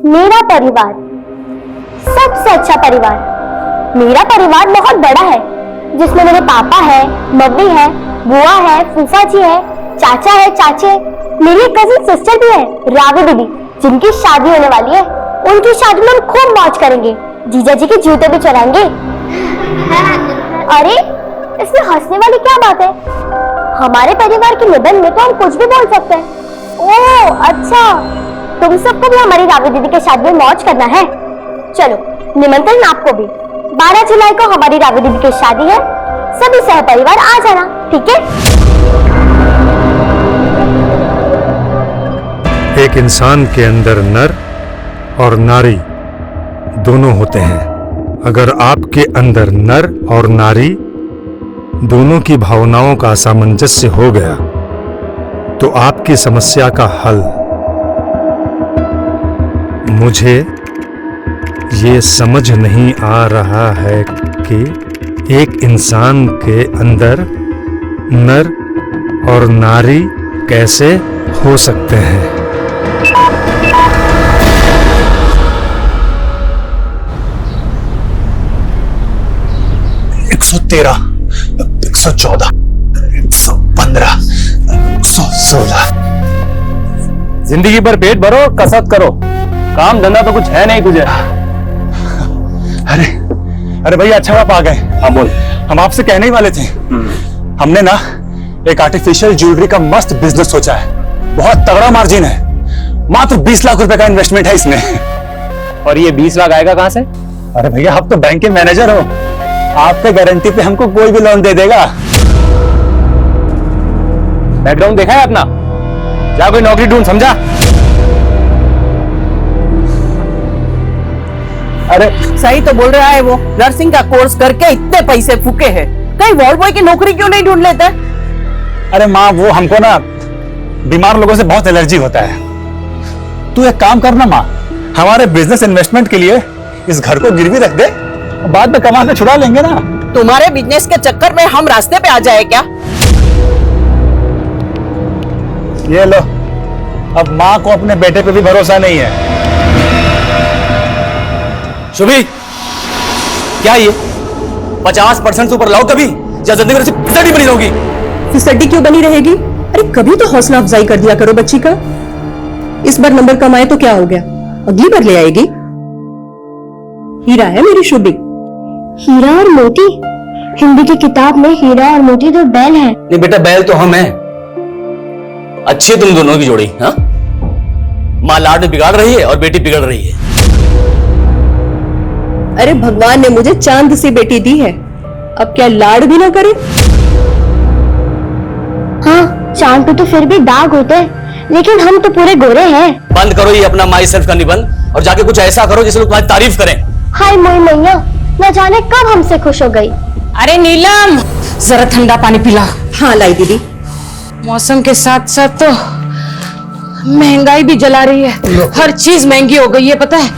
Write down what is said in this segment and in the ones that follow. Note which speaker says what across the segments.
Speaker 1: मेरा परिवार सबसे अच्छा परिवार। मेरा परिवार बहुत बड़ा है, जिसमें मेरे पापा है, मम्मी है, बुआ है, फूफा जी है, चाचा है, चाचे, मेरी कजिन सिस्टर भी है, रावी दीदी, जिनकी शादी होने वाली है। उनकी शादी में हम खूब मौज करेंगे, जीजा जी के जूते भी चढ़ाएंगे। अरे इसमें हंसने वाली क्या बात है? हमारे परिवार के निबंध में तो हम कुछ भी बोल सकते हैं। ओह अच्छा, तुम सबको भी हमारी रावी दीदी के शादी में मौज करना है। चलो निमंत्रण आपको भी। 12 जुलाई को हमारी रावी दीदी की शादी है, सभी सहपरिवार आ जाना, ठीक है?
Speaker 2: एक इंसान के अंदर नर और नारी दोनों होते हैं। अगर आपके अंदर नर और नारी दोनों की भावनाओं का सामंजस्य हो गया तो आपकी समस्या का हल। मुझे ये समझ नहीं आ रहा है कि एक इंसान के अंदर नर और नारी कैसे हो सकते हैं।
Speaker 3: 113, 114, 115, 116।
Speaker 4: जिंदगी भर पेट भरो, कसरत करो, काम धंधा तो कुछ है नहीं तुझे।
Speaker 3: अरे भैया अच्छा आप आ गए।
Speaker 4: हाँ बोल।
Speaker 3: हम आपसे कहने ही वाले थे, हमने ना एक आर्टिफिशियल ज्वेलरी का मस्त बिजनेस सोचा है। बहुत तगड़ा मार्जिन है, मात्र 20 लाख रुपए का इन्वेस्टमेंट है इसमें।
Speaker 4: और ये 20 लाख आएगा कहां से?
Speaker 3: अरे भैया आप तो बैंक के मैनेजर हो, आपके गारंटी पे हमको कोई भी लोन दे देगा।
Speaker 4: बैकग्राउंड देखा है अपना? जा कोई नौकरी ढूंढ, समझा?
Speaker 5: अरे सही तो बोल रहा है वो, नर्सिंग का कोर्स करके इतने पैसे फूके हैं, कहीं वॉर्ड बॉय की नौकरी क्यों नहीं ढूंढ लेता?
Speaker 3: अरे माँ वो हमको ना बीमार लोगों से बहुत एलर्जी होता है। तू एक काम करना माँ, हमारे बिजनेस इन्वेस्टमेंट के लिए इस घर को गिरवी रख दे, बाद में कमा के छुड़ा लेंगे ना।
Speaker 5: तुम्हारे बिजनेस के चक्कर में हम रास्ते पे आ जाए क्या?
Speaker 3: ये लो, अब माँ को अपने बेटे पे भी भरोसा नहीं है।
Speaker 4: शुभी, क्या ये 50% से ऊपर लाओ कभी, या जिंदगी में फिसड्डी बनी रहोगी?
Speaker 6: फिसड्डी क्यों बनी रहेगी? अरे कभी तो हौसला अफजाई कर दिया करो बच्ची का। इस बार नंबर कम आए तो क्या हो गया, अगली बार ले आएगी। हीरा है मेरी शुभी।
Speaker 1: हीरा और मोती? हिंदी की किताब में हीरा और मोती तो बैल है।
Speaker 4: नहीं बेटा, बैल तो हम हैं। अच्छी है तुम दोनों की जोड़ी। हाँ, माँ लाड में बिगाड़ रही है और बेटी बिगड़ रही है।
Speaker 6: अरे भगवान ने मुझे चांद सी बेटी दी है, अब क्या लाड भी ना करे?
Speaker 1: हाँ, चांद पे तो फिर भी दाग होते हैं, लेकिन हम तो पूरे गोरे हैं।
Speaker 4: बंद करो ये अपना माई सेल्फ का निबंध और जाके कुछ ऐसा करो जिससे लोग तुम्हारी तारीफ करें।
Speaker 1: हाय मोई मैया, न जाने कब हमसे खुश हो गई।
Speaker 7: अरे नीलम, जरा ठंडा पानी पिला।
Speaker 6: हाँ लाई दीदी।
Speaker 7: मौसम के साथ साथ तो महंगाई भी जला रही है, हर चीज महंगी हो गई है, पता है?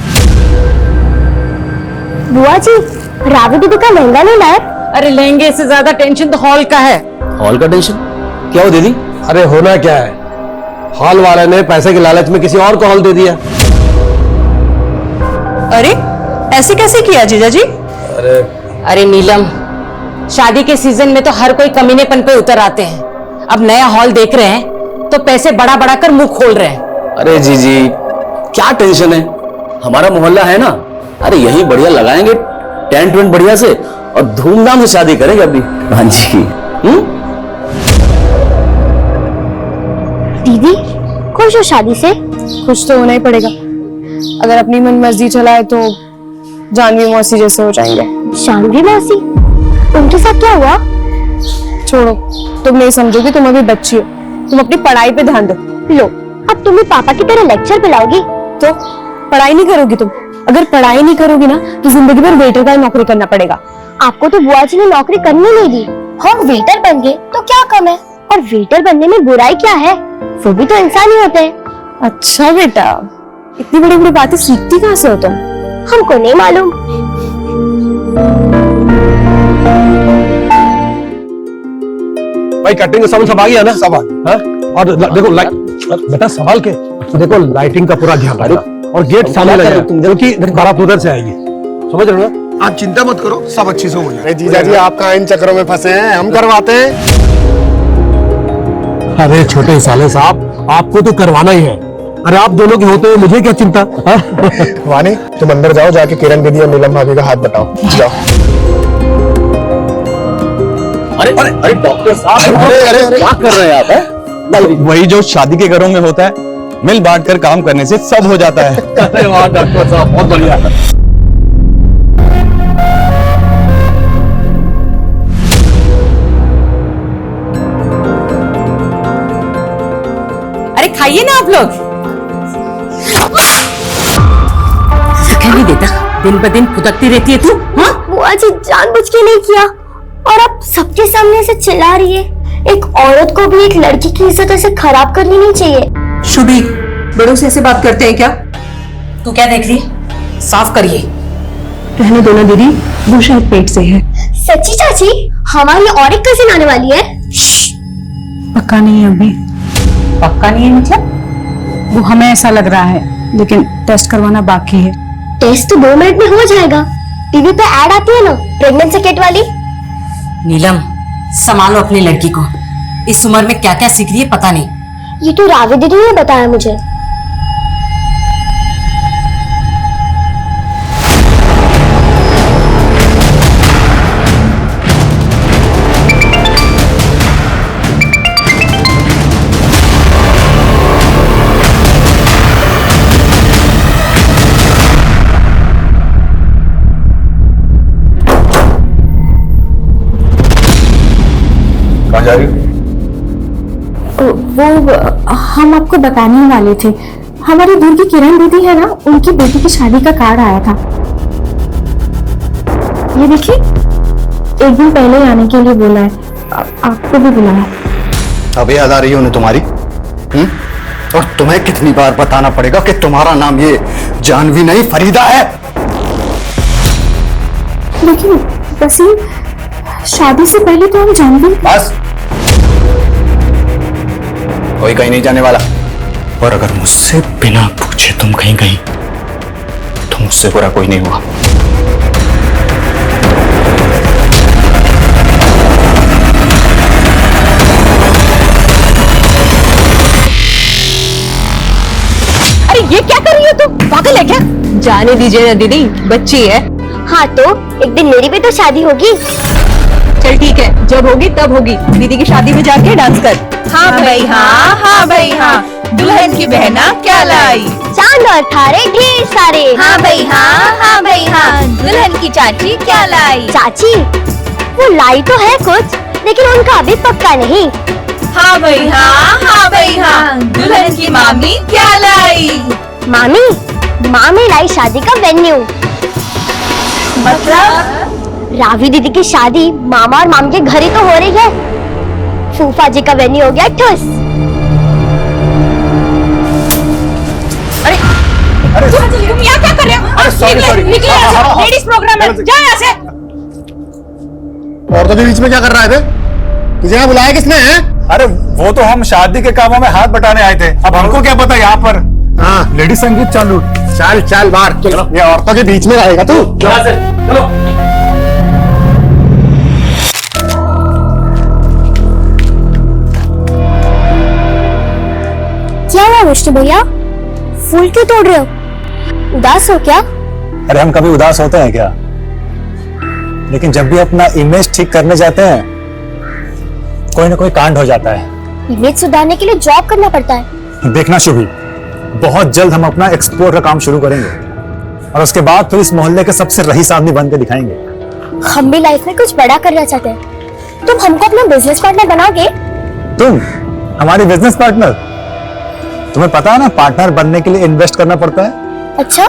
Speaker 1: बुआ जी, रावी दीदी का लहंगा नहीं लाए?
Speaker 7: अरे लहंगे से ज्यादा टेंशन तो हॉल का है।
Speaker 4: हॉल का टेंशन क्या हो दीदी?
Speaker 8: अरे होना क्या है, हॉल वाले ने पैसे के लालच में किसी और को हॉल दे दिया।
Speaker 6: अरे ऐसे कैसे किया जीजा जी?
Speaker 7: अरे नीलम, शादी के सीजन में तो हर कोई कमीनेपन पे उतर आते हैं। अब नया हॉल देख रहे हैं तो पैसे बढ़ा बढ़ा कर मुंह खोल रहे हैं।
Speaker 4: अरे जीजी क्या टेंशन है, हमारा मोहल्ला है ना, अरे यही बढ़िया लगाएंगे टेंट वेंट बढ़िया से और धूमधाम से शादी करेंगे अपनी भांजी की।
Speaker 1: दीदी खुश हो शादी से?
Speaker 9: खुश तो होना ही पड़ेगा, अगर अपनी मन मर्जी चलाए तो जानवी मौसी जैसे हो जाएंगे।
Speaker 1: जानवी मौसी? उनके साथ क्या हुआ?
Speaker 9: छोड़ो, तुम नहीं समझोगी, तुम अभी बच्ची हो, तुम अपनी पढ़ाई पे ध्यान दो।
Speaker 1: लो, अब तुम्हें पापा की तरह लेक्चर पिलाओगी?
Speaker 9: तो पढ़ाई नहीं करोगी तुम? अगर पढ़ाई नहीं करोगी ना तो जिंदगी भर वेटर का नौकरी करना पड़ेगा।
Speaker 1: आपको तो बुआ जी ने नौकरी करने नहीं दी। हम वेटर बन गए तो क्या कम है, और वेटर बनने में बुराई क्या है? वो भी तो इंसान ही होते हैं।
Speaker 9: अच्छा बेटा, इतनी बड़ी बड़ी बातें सीखती कहाँ से हो तुम?
Speaker 1: हमको नहीं मालूम।
Speaker 8: भाई कटिंग का सामान सब आ गया ना? सब आ गया। और देखो बेटा संभाल के देखो, लाइटिंग का पूरा ध्यान रखना और गेट सामने लगा क्योंकि बारात उधर से आएगी, समझ रहे हो ना?
Speaker 10: आप चिंता मत करो, सब अच्छी से हो जाए। जीजा जी आप कहाँ इन चक्करों में फंसे हैं, हम करवाते हैं।
Speaker 8: अरे छोटे साले साहब, आपको तो करवाना ही है। अरे आप दोनों के होते हुए मुझे क्या चिंता?
Speaker 10: वानी तुम अंदर जाओ, जाके किरण दीदी और नीलम भाभी का हाथ बताओ, जाओ।
Speaker 4: अरे अरे अरे डॉक्टर साहब,
Speaker 10: अरे
Speaker 4: क्या कर रहे हैं आप?
Speaker 3: वही जो शादी के घरों में होता है, मिल बांट कर काम करने से सब हो जाता है।
Speaker 4: अरे वाह डॉक्टर साहब, बहुत बढ़िया।
Speaker 7: अरे खाइए ना आप लोग। नहीं देता, दिन ब दिन फुदकती रहती है तू। हाँ?
Speaker 1: बुआ जी जानबूझ के नहीं किया, और अब सबके सामने से चिल्ला रही है। एक औरत को भी एक लड़की की इज्जत ऐसे खराब करनी नहीं चाहिए।
Speaker 6: शुभी, बड़ों से ऐसे बात करते हैं क्या?
Speaker 7: तू क्या देख रही? साफ करिए।
Speaker 6: रहने दो ना दीदी, वो शायद पेट से है।
Speaker 1: सच्ची चाची, हमारी और एक कजिन आने वाली है।
Speaker 9: पक्का नहीं है अभी।
Speaker 7: पक्का नहीं है मतलब?
Speaker 9: वो हमें ऐसा लग रहा है, लेकिन टेस्ट करवाना बाकी है।
Speaker 1: टेस्ट तो 2 मिनट में हो जाएगा। टीवी पे ऐड आती है ना प्रेगनेंसी किट वाली।
Speaker 7: नीलम, संभालो अपनी लड़की को। इस उम्र में क्या क्या सीख रही है पता नहीं।
Speaker 1: ये तो रावी दीदी ने बताया मुझे।
Speaker 3: कहाँ जा रही हो?
Speaker 9: वो हम आपको बताने वाले थे। हमारी दूर की किरण दीदी है ना, उनकी बेटी की शादी का कार्ड आया था। ये देखिए, एक दिन पहले आने के लिए बोला है। आपको भी बुलाया।
Speaker 10: अब याद आ रही है उन्हें तुम्हारी? और तुम्हें कितनी बार बताना पड़ेगा कि तुम्हारा नाम ये जानवी नहीं फरीदा है।
Speaker 9: लेकिन वसीम, शादी से पहले तो हम जानवी।
Speaker 10: बस, कोई कहीं नहीं जाने वाला। और अगर मुझसे बिना पूछे तुम कहीं गई तो मुझसे बुरा कोई नहीं हुआ।
Speaker 7: अरे ये क्या कर रही हो तू? पागल है क्या?
Speaker 6: जाने दीजिए ना दीदी, बच्ची है।
Speaker 1: हाँ तो एक दिन मेरी भी तो शादी होगी।
Speaker 6: चल ठीक है, जब होगी तब होगी। दीदी की शादी में जाके डांस कर।
Speaker 5: हाँ भाई हाँ, हाँ भाई हाँ, दुल्हन की बहना क्या लाई?
Speaker 1: चांद और तारे ढेर सारे।
Speaker 5: हाँ भाई हाँ भाई हाँ, दुल्हन की चाची क्या लाई?
Speaker 1: चाची वो लाई तो है कुछ, लेकिन उनका अभी पक्का नहीं।
Speaker 5: हाँ भाई हाँ, दुल्हन की मामी क्या लाई?
Speaker 1: मामी लाई शादी का वेन्यू।
Speaker 5: मतलब
Speaker 1: रावी दीदी की शादी मामा और मामी के घर ही तो हो रही है। फूफा जी का वेन्यू हो गया ठुस।
Speaker 5: तुम यहाँ क्या कर रहे हो? निकले यहाँ से, लेडीज प्रोग्राम है, जाओ यहाँ से।
Speaker 10: औरतों के बीच में क्या कर रहा है? तुझे यहाँ बुलाया किसने है?
Speaker 3: अरे वो तो हम शादी के कामों में हाथ बटाने आए थे। अब हमको क्या पता यहाँ पर
Speaker 10: हाँ
Speaker 3: लेडीज संगीत चालू।
Speaker 10: चल चल बाहर, चलो। ये औरतों के बीच में रहेगा तू?
Speaker 3: चलो।
Speaker 1: क्या हुआ विष्णु भैया, फूल क्यों तोड़ रहे हो? उदास हो क्या?
Speaker 3: अरे हम कभी उदास होते हैं क्या? लेकिन जब भी अपना इमेज ठीक करने जाते हैं, कोई ना कोई कांड हो जाता है।
Speaker 1: इमेज सुधारने के लिए जॉब करना पड़ता है।
Speaker 3: देखना शुभी, बहुत जल्द हम अपना एक्सपोर्ट का काम शुरू करेंगे और उसके बाद फिर इस मोहल्ले के सबसे रईस आदमी बन के दिखाएंगे।
Speaker 1: हम भी लाइफ में कुछ बड़ा करना चाहते हैं। तुम हमको अपना बिजनेस पार्टनर बनाओगे?
Speaker 3: तुम हमारी बिजनेस पार्टनर? तुम्हें पता है ना, पार्टनर बनने के लिए इन्वेस्ट करना पड़ता है।
Speaker 1: अच्छा,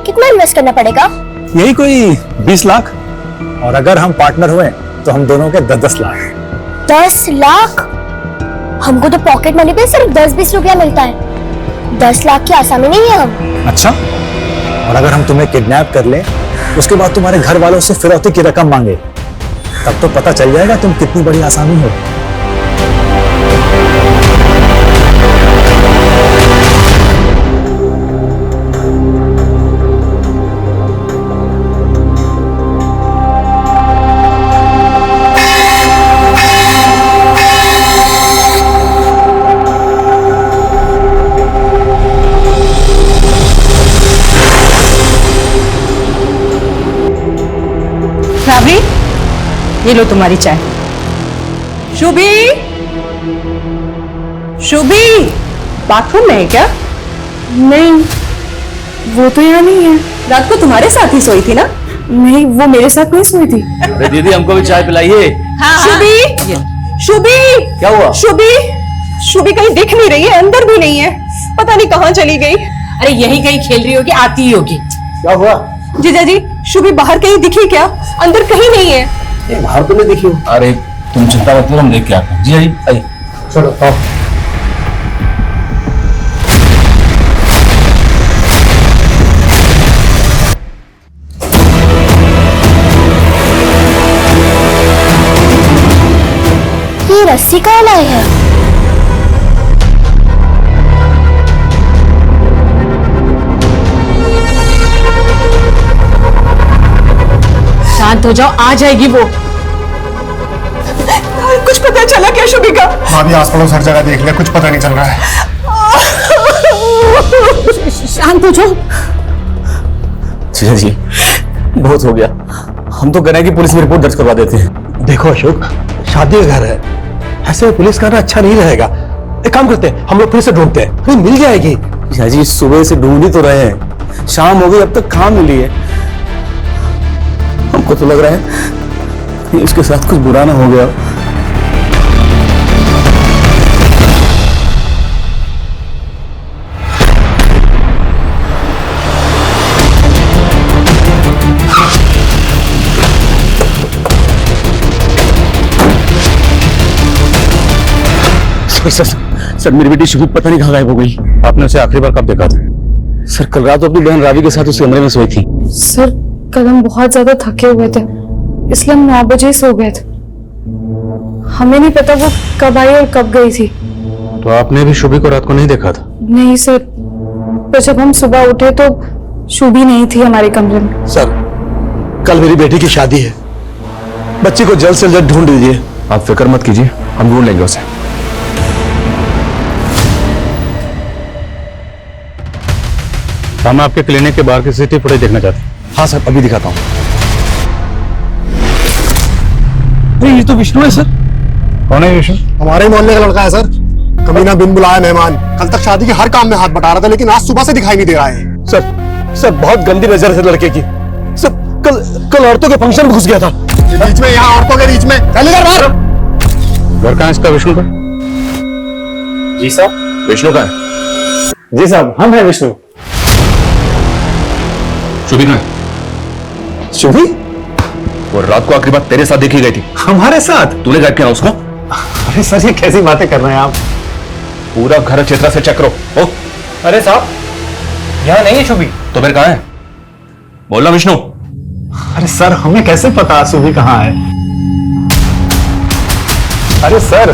Speaker 1: कितना इन्वेस्ट करना पड़ेगा?
Speaker 3: यही कोई 20 लाख। और अगर हम पार्टनर हुए तो हम दोनों के 10-10 लाख।
Speaker 1: 10 लाख? हमको तो पॉकेट मनी पे सिर्फ 10-20 रुपया मिलता है। 10 लाख की आसामी नहीं है हम।
Speaker 3: अच्छा, और अगर हम तुम्हें किडनैप कर लें, उसके बाद तुम्हारे घर वालों से फिरौती की रकम मांगे, तब तो पता चल जाएगा तुम कितनी बड़ी आसामी हो।
Speaker 5: रावी, ये लो तुम्हारी चाय। शुभी, शुभी, बाथरूम में है क्या?
Speaker 9: नहीं, वो तो यहाँ नहीं है।
Speaker 6: रात को तुम्हारे साथ ही सोई थी ना?
Speaker 9: नहीं, वो मेरे साथ नहीं सोई थी।
Speaker 4: अरे दीदी हमको भी चाय पिलाइए।
Speaker 6: शुभी, शुभी,
Speaker 4: क्या हुआ?
Speaker 6: शुभी, शुभी कहीं दिख नहीं रही है, अंदर भी नहीं है, पता नहीं कहाँ चली गई।
Speaker 7: अरे यही कहीं खेल रही होगी, आती ही होगी।
Speaker 3: क्या हुआ?
Speaker 6: जीजा जी, शुभी बाहर कहीं दिखी क्या? अंदर कहीं नहीं है।
Speaker 4: ये बाहर तो नहीं देखी हो। अरे तुम चिंता मत करो, हम देख के आते हैं। जी जी आइए।
Speaker 3: चलो आओ।
Speaker 1: ये रस्सी कहाँ लाई है?
Speaker 7: शांत हो जाओ, आ जाएगी वो।
Speaker 6: कुछ पता चला क्या शुभी का?
Speaker 3: भाभी आस पड़ोस हर जगह देख लिया, कुछ पता नहीं चल रहा है।
Speaker 6: शांत हो जाओ।
Speaker 4: जी जी बहुत हो गया, हम तो कह रहे हैं कि पुलिस में रिपोर्ट दर्ज करवा देते हैं।
Speaker 8: देखो अशोक, शादी का घर है, ऐसे में पुलिस करना अच्छा नहीं रहेगा। एक काम करते हैं, हम लोग फिर से ढूंढते हैं, फिर मिल जाएगी।
Speaker 4: जी सुबह से ढूंढ ही तो रहे हैं, शाम हो गई अब तक कहाँ मिली है। हमको तो लग रहा है कि उसके साथ कुछ बुरा ना हो गया। सर सर मेरी बेटी शुभी पता नहीं कहाँ गायब हो गई।
Speaker 3: आपने उसे आखिरी बार कब देखा था?
Speaker 4: सर कल रात अपनी बहन रावी के साथ उस कमरे में सोई थी।
Speaker 9: सर, कल हम बहुत ज्यादा थके हुए थे, इसलिए हम 9 बजे सो गए थे। हमें नहीं पता वो कब आई और कब गई थी।
Speaker 3: तो आपने भी शुभी को रात को नहीं देखा था?
Speaker 9: नहीं सर, पर जब हम सुबह उठे तो शुभी नहीं थी हमारे कमरे में।
Speaker 8: सर, कल मेरी बेटी की शादी है, बच्ची को जल्द से जल्द ढूंढ दीजिए।
Speaker 3: आप फिक्र मत कीजिए, हम ढूंढ लेंगे उसे। हम आपके क्लिनिक के बाहर की सीसीटीवी फुटेज देखना चाहते हैं।
Speaker 8: हाँ सर, अभी दिखाता हूँ। अरे ये तो विष्णु है सर।
Speaker 3: कौन है विष्णु?
Speaker 11: हमारे मोहल्ले का लड़का है सर। कमीना बिन बुलाया मेहमान, कल तक शादी के हर काम में हाथ बटा रहा था, लेकिन आज सुबह से दिखाई नहीं दे रहा है।
Speaker 8: सर बहुत गंदी नजर है लड़के की। सर कल औरतों के फंक्शन में घुस गया था।
Speaker 11: बीच में, यहाँ औरतों के बीच में। चल इधर बाहर।
Speaker 3: घर कहाँ है इसका, विष्णु का?
Speaker 8: जी साहब।
Speaker 3: विष्णु का है?
Speaker 8: जी साहब, हम हैं विष्णु।
Speaker 3: शुभी कहाँ है?
Speaker 8: शुभी?
Speaker 3: वो रात को आखिरी बार तेरे साथ देखी गई थी।
Speaker 8: हमारे साथ?
Speaker 3: तूने गायब किया उसको?
Speaker 8: अरे सर, ये कैसी बातें कर रहे हैं आप?
Speaker 3: पूरा घर चित्रा से चेक करो। ओ
Speaker 8: अरे साहब, यहाँ नहीं है शुभी।
Speaker 3: तो फिर कहाँ है? बोलना विष्णु।
Speaker 8: अरे सर, हमें कैसे पता शुभी कहाँ है? अरे सर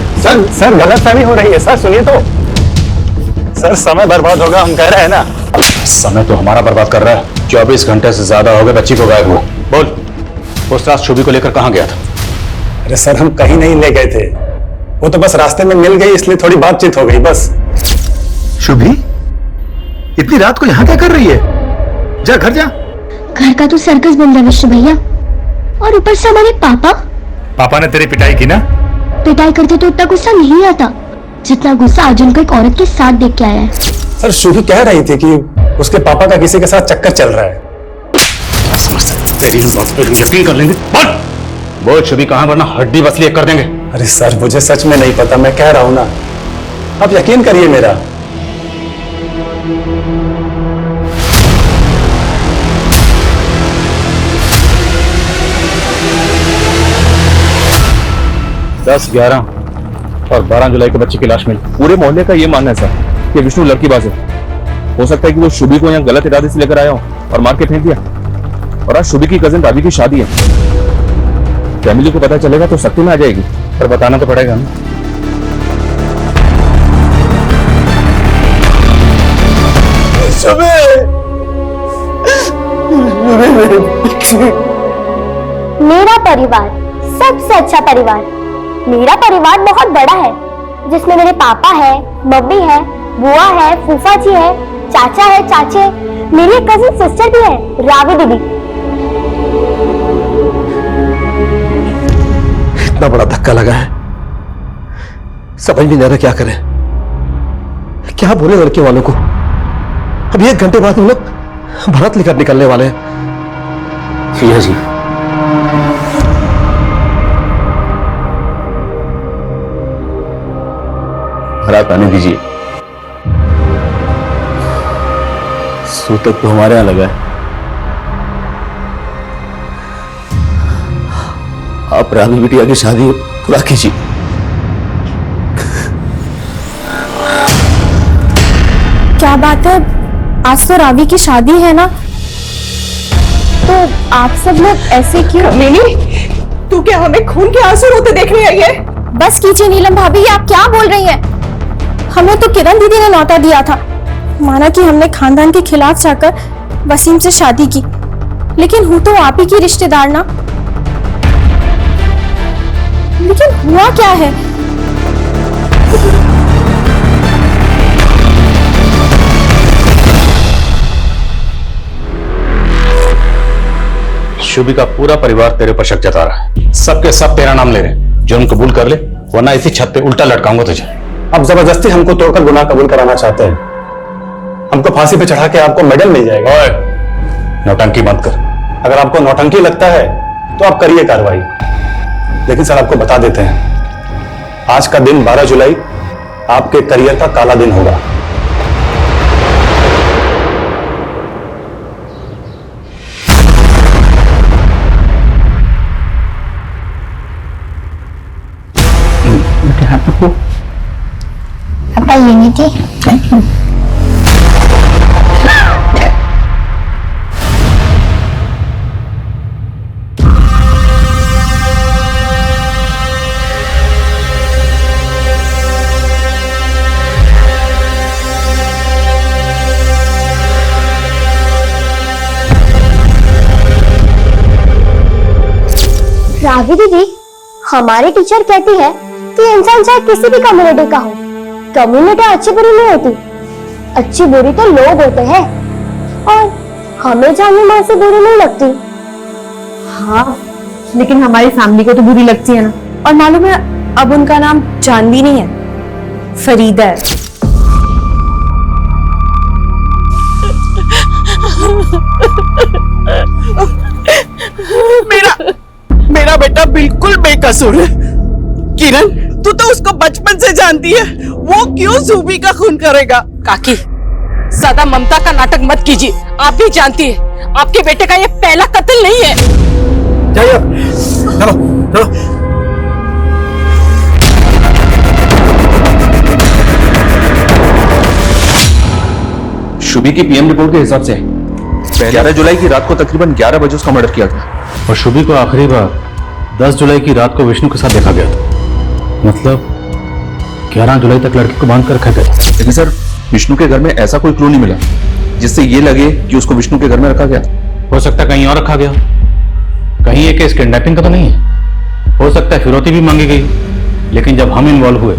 Speaker 8: गलतफहमी हो रही है। सर सुनिए तो। सर समय बर्बाद होगा, हम कह रहे हैं ना।
Speaker 3: समय तो हमारा बर्बाद कर रहा है। 24 घंटे से ज्यादा हो गए बच्ची को गायब हुआ। बोल, उस रात शुभी को लेकर कहाँ गया था?
Speaker 8: अरे सर, हम कहीं नहीं ले गए थे, वो तो बस रास्ते में मिल गई, इसलिए थोड़ी बातचीत हो गई बस।
Speaker 11: शुभी, इतनी रात को यहाँ क्या कर रही है? जा घर जा।
Speaker 1: घर का तो सर्कस बन रहा विष्णु भैया, और ऊपर से हमारे पापा।
Speaker 3: पापा ने तेरी पिटाई की ना?
Speaker 1: पिटाई करते तो उतना गुस्सा नहीं आता जितना गुस्सा अर्जुन को एक औरत के साथ देख के आया है।
Speaker 8: सर शुभी कह रही थी कि उसके पापा का किसी के साथ चक्कर चल रहा है।
Speaker 3: तेरी बात पे यकीन कर लेंगे। बोल शुभी कहाँ, वरना हड्डी बसली कर देंगे।
Speaker 8: अरे सर, मुझे सच में नहीं पता, मैं कह रहा हूं ना, आप यकीन करिए मेरा।
Speaker 3: दस, 11 और 12 जुलाई को बच्ची की लाश मिली। पूरे मोहल्ले का ये मानना है सर कि विष्णु लड़कीबाज है। हो सकता है कि वो शुभी को यहाँ गलत इरादे से लेकर आया हो और मार के फेंक दिया। और आज शुभी की कजिन रावी की शादी है। फैमिली को पता चलेगा तो सख्ती में आ जाएगी, पर बताना तो पड़ेगा ना।
Speaker 1: मेरा परिवार सबसे अच्छा परिवार। मेरा परिवार बहुत बड़ा है, जिसमें मेरे पापा है, मम्मी है, बुआ है, फूफा जी है, चाचा है, चाचे, मेरी एक कजिन सिस्टर भी है, रावी दीदी।
Speaker 8: कितना बड़ा धक्का लगा है, समझ भी नहीं आ रहा क्या करें, क्या बोले लड़के वालों को। अब 1 घंटे बाद हम लोग भारत लेकर निकलने वाले हैं।
Speaker 4: भैया जी, रात आने दीजिए, सूतक तो हमारे यहां लगा है। आप रावी बिटिया की शादी पूरा कीजिए।
Speaker 1: क्या बात है, आज तो रावी की शादी है ना, तो आप सब लोग ऐसे क्यों?
Speaker 6: कमीनी, तू क्या हमें खून के आंसू रोते देखने आई है?
Speaker 1: बस कीजिए नीलम भाभी, ये आप क्या बोल रही हैं? हमें तो किरण दीदी ने लौटा दिया था, माना कि हमने खानदान के खिलाफ जाकर वसीम से शादी की, लेकिन हूँ तो आप ही की रिश्तेदार ना। लेकिन हुआ क्या है?
Speaker 3: शुभी का पूरा परिवार तेरे पर शक जता रहा है, सबके सब तेरा नाम ले रहे हैं। जुर्म कबूल कर ले, वरना इसी छत पे उल्टा लटकाऊंगा तुझे। अब जबरदस्ती हमको तोड़कर गुनाह कबूल कराना चाहते हैं, हमको फांसी पे चढ़ा के आपको मेडल मिल जाएगा। ओए, नौटंकी बंद कर। अगर आपको नौटंकी लगता है तो आप करिए कार्रवाई, लेकिन सर आपको बता देते हैं, आज का दिन 12 जुलाई आपके करियर का काला दिन होगा।
Speaker 1: पापा ये नहीं थी। रावी दीदी, हमारी टीचर कहती है कि इंसान चाहे किसी भी कम्युनिटी का हो, कम्युनिटी अच्छी बुरी नहीं होती, अच्छी बुरी तो लोग होते हैं, और हमें जानवी माँ से बुरी नहीं लगती।
Speaker 9: हाँ, लेकिन हमारी फैमिली को तो बुरी लगती है ना। और मालूम है, अब उनका नाम जानवी नहीं है, फरीदा है।
Speaker 5: मेरा बेटा बिल्कुल बेकसूर है। किरण, तू तो उसको बचपन से जानती है, वो क्यों ज़ूबी का खून करेगा?
Speaker 7: काकी, ज्यादा ममता का नाटक मत कीजिए, आप भी जानती है आपके बेटे का ये पहला कत्ल नहीं है।
Speaker 8: जाइए, चलो चलो।
Speaker 12: शुभी की पीएम रिपोर्ट के हिसाब से 11 जुलाई की रात को तकरीबन 11 बजे उसका मर्डर किया गया,
Speaker 3: और शुभी को आखिरी बार 10 जुलाई की रात को विष्णु के साथ देखा गया था। मतलब 11 जुलाई तक लड़की को बांध कर रखा गया।
Speaker 12: लेकिन सर, विष्णु के घर में ऐसा कोई क्लू नहीं मिला जिससे ये लगे कि उसको विष्णु के घर में रखा गया।
Speaker 3: हो सकता है कहीं और रखा गया, कहीं ये केस किडनैपिंग का तो नहीं है। हो सकता है फिरौती भी मांगी गई, लेकिन जब हम इन्वॉल्व हुए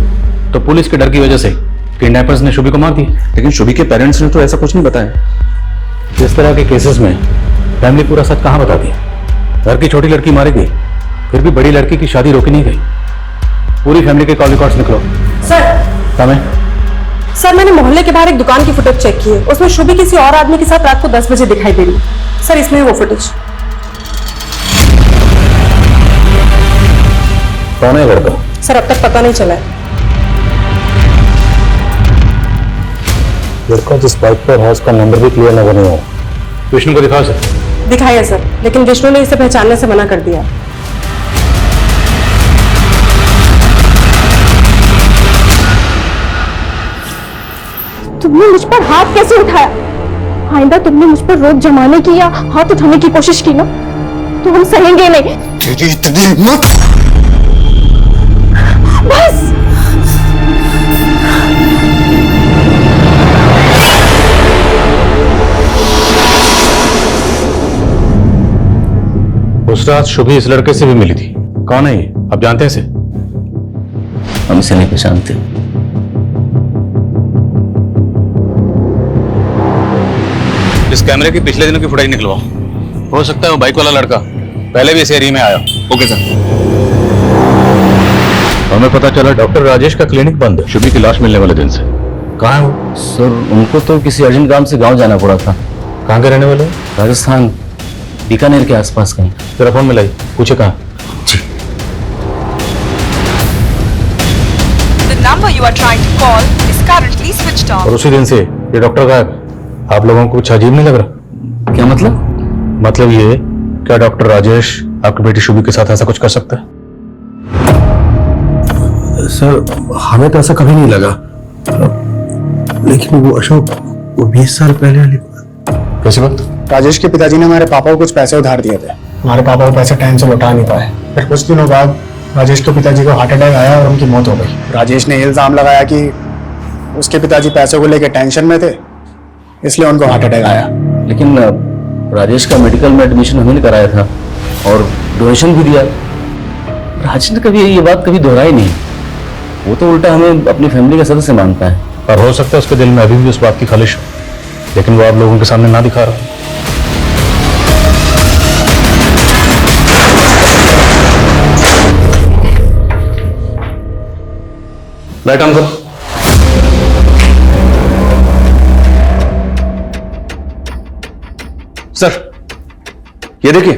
Speaker 3: तो पुलिस के डर की वजह से किडनैपर्स ने शुभी को मार दिया।
Speaker 12: लेकिन शुभी के पेरेंट्स ने तो ऐसा कुछ नहीं बताया।
Speaker 3: इस तरह के केसेस में फैमिली पूरा सच कहां बताती है। घर की छोटी लड़की मारी गई, फिर भी बड़ी लड़की की शादी रोकी नहीं गई। पूरी फैमिली के कॉल रिकॉर्ड्स निकलो।
Speaker 6: सर, सर मैंने मोहल्ले के बाहर एक दुकान की फुटेज चेक की है, उसमें शुभी किसी और आदमी के साथ रात को 10 बजे दिखाई दे रही है। सर, इसमें वो फुटेज।
Speaker 3: कौन है लड़का?
Speaker 6: सर, अब तक पता नहीं चला है।
Speaker 3: लड़का जिस बाइक पर है उसका नंबर भी क्लियर नजर नहीं हो। विष्णु को दिखाओ सर।
Speaker 6: दिखाया सर, लेकिन विष्णु ने इसे पहचानने से मना कर दिया।
Speaker 1: तुमने मुझ पर हाथ कैसे उठाया? आइंदा तुमने मुझ पर रोक जमाने की या हाथ उठाने की कोशिश की ना, तो हम सहेंगे नहीं।
Speaker 10: तेरी इतनी हिम्मत!
Speaker 1: बस।
Speaker 3: उस रात शुभी इस लड़के से भी मिली थी। कौन है ये? आप जानते हैं इसे?
Speaker 4: हम इसे नहीं पहचानते।
Speaker 3: इस कैमरे की पिछले दिनों की फुटेज निकलवाओ। हो सकता है वो बाइक वाला लड़का पहले भी इस एरिया में आया।
Speaker 12: Okay sir. हमें पता चला डॉक्टर राजेश का क्लिनिक बंद है शुभी की लाश मिलने वाले दिन से।
Speaker 4: कहाँ है वो? सर उनको तो किसी अर्जेंट काम से गांव जाना पड़ा था।
Speaker 12: कहाँ के रहने वाले?
Speaker 4: राजस्थान, बीकानेर के आसपास कहीं।
Speaker 12: तेरा फोन मिलाई, पूछे कहाँ?
Speaker 13: The number you are trying to call is currently switched off.
Speaker 12: और उसी दिन से ये डॉक्टर गायब। आप लोगों को कुछ अजीब नहीं लग रहा?
Speaker 4: क्या मतलब?
Speaker 12: मतलब ये, क्या डॉक्टर राजेश आपकी बेटी शुभी के साथ ऐसा कुछ कर सकता है?
Speaker 8: सर हमें तो ऐसा कभी नहीं लगा, लेकिन वो अशोक, वो 20 साल पहले वाली
Speaker 12: कैसी बात?
Speaker 11: राजेश के पिताजी ने हमारे पापा को कुछ पैसे उधार दिए थे। हमारे पापा वो पैसे टाइम से लौटा नहीं पाए। फिर कुछ दिनों बाद राजेश के पिताजी को हार्ट अटैक आया और उनकी मौत हो गई। राजेश ने इल्जाम लगाया कि उसके पिताजी पैसों को लेकर टेंशन में थे, इसलिए उनको हार्ट अटैक आया।
Speaker 4: लेकिन राजेश का मेडिकल में एडमिशन हमने कराया था और डोनेशन भी दिया। राजेश ने कभी ये बात कभी दोहराई नहीं। वो तो उल्टा हमें अपनी फैमिली का सदस्य मानता है।
Speaker 12: और हो सकता है उसके दिल में अभी भी उस बात की खालिश हो, लेकिन वो आप लोगों के सामने ना दिखा रहा। लाइट ऑन करो।
Speaker 3: सर ये देखिए,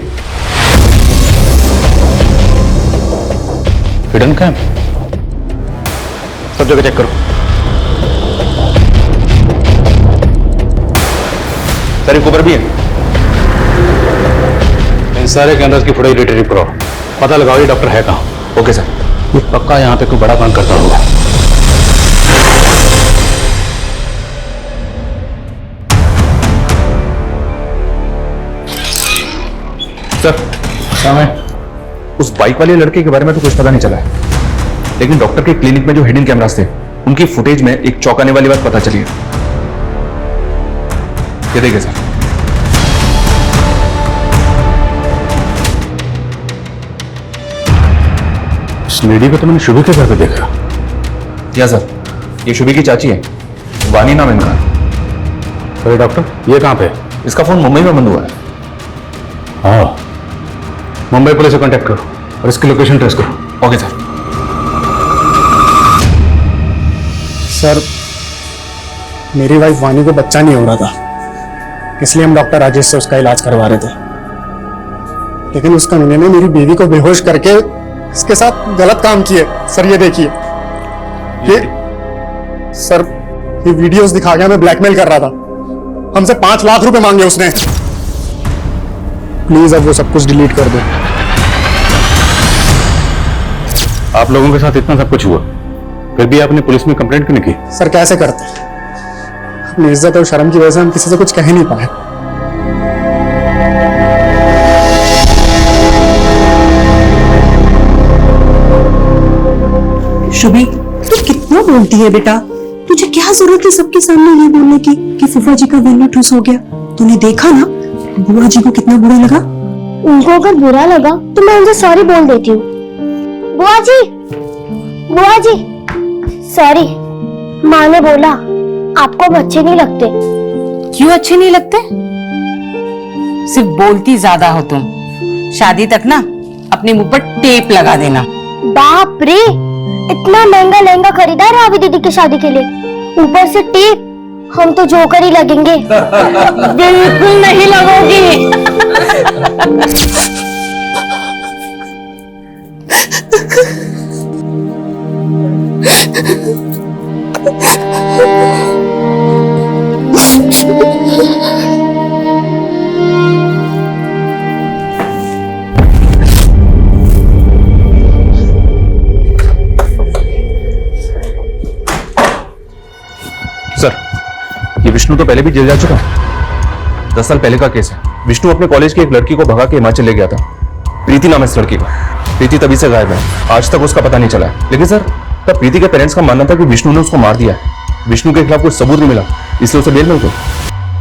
Speaker 12: हिडन कैम, सब जगह चेक करो।
Speaker 3: सर एक ऊपर भी है।
Speaker 12: इन सारे कैमरास की फुटेज रिट्रीव करो, पता लगाओ ये डॉक्टर है कहाँ।
Speaker 3: Okay sir.
Speaker 12: ये पक्का यहाँ पे कोई बड़ा काम करता होगा।
Speaker 3: सर
Speaker 12: है?
Speaker 3: उस बाइक वाले लड़के के बारे में तो कुछ पता नहीं चला है, लेकिन डॉक्टर के क्लिनिक में जो हिडन कैमरास थे उनकी फुटेज में एक चौंकाने वाली बात पता चली है। ये देखिए सर।
Speaker 12: इस लेडी को तो मैंने शुभी के घर पे देखा।
Speaker 3: या सर, ये शुभी की चाची है, वानी नाम है इनका।
Speaker 12: अरे डॉक्टर ये कहाँ पे?
Speaker 3: इसका फोन मुंबई में बंद हुआ है।
Speaker 12: हाँ, मुंबई पुलिस से कांटेक्ट करो और इसकी लोकेशन ट्रेस करो।
Speaker 3: Okay sir.
Speaker 11: सर मेरी वाइफ वानी को बच्चा नहीं हो रहा था, इसलिए हम डॉक्टर राजेश से उसका इलाज करवा रहे थे। लेकिन उस कमीने ने मेरी बीवी को बेहोश करके इसके साथ गलत काम किए। सर ये देखिए, ये सर ये वीडियोस दिखा के हमें ब्लैकमेल कर रहा था। हमसे 5 लाख रुपए मांगे उसने। प्लीज अब वो सब कुछ डिलीट कर दो।
Speaker 12: आप लोगों के साथ इतना सब कुछ हुआ, फिर भी आपने पुलिस में कंप्लेंट क्यों नहीं की?
Speaker 11: सर कैसे करते, अपनी इज्जत और शर्म की वजह से हम किसी से कुछ कह नहीं पाए।
Speaker 6: शुभी तू कितना बोलती है बेटा, तुझे क्या जरूरत है सबके सामने ये बोलने की कि फूफा जी का वेन्यू ठूस हो गया? तूने देखा ना बुआ जी को कितना बुरा लगा।
Speaker 1: उनको अगर बुरा लगा तो मैं उनसे सॉरी बोल देती हूँ। बुआ जी सॉरी, माँ ने बोला आपको अब अच्छे नहीं लगते।
Speaker 7: क्यों अच्छे नहीं लगते? सिर्फ बोलती ज्यादा हो तुम। शादी तक ना अपने मुंह पर टेप लगा देना।
Speaker 1: बाप रे, इतना महंगा लहंगा खरीदा है रावी दीदी की शादी के लिए, ऊपर से टेप। हम तो जोकर ही लगेंगे। बिल्कुल नहीं लगोगी।
Speaker 3: सर ये विष्णु तो पहले भी जेल जा चुका है। 10 साल पहले का केस है। विष्णु अपने कॉलेज की एक लड़की को भगा के हिमाचल ले गया था। प्रीति नाम है इस लड़की का। प्रीति तभी से गायब है, आज तक उसका पता नहीं चला है। लेकिन सर तब प्रीति के पेरेंट्स का मानना था कि विष्णु ने उसको मार दिया है। विष्णु के खिलाफ कोई सबूत नहीं मिला, इसलिए उसे बेल मिल गई।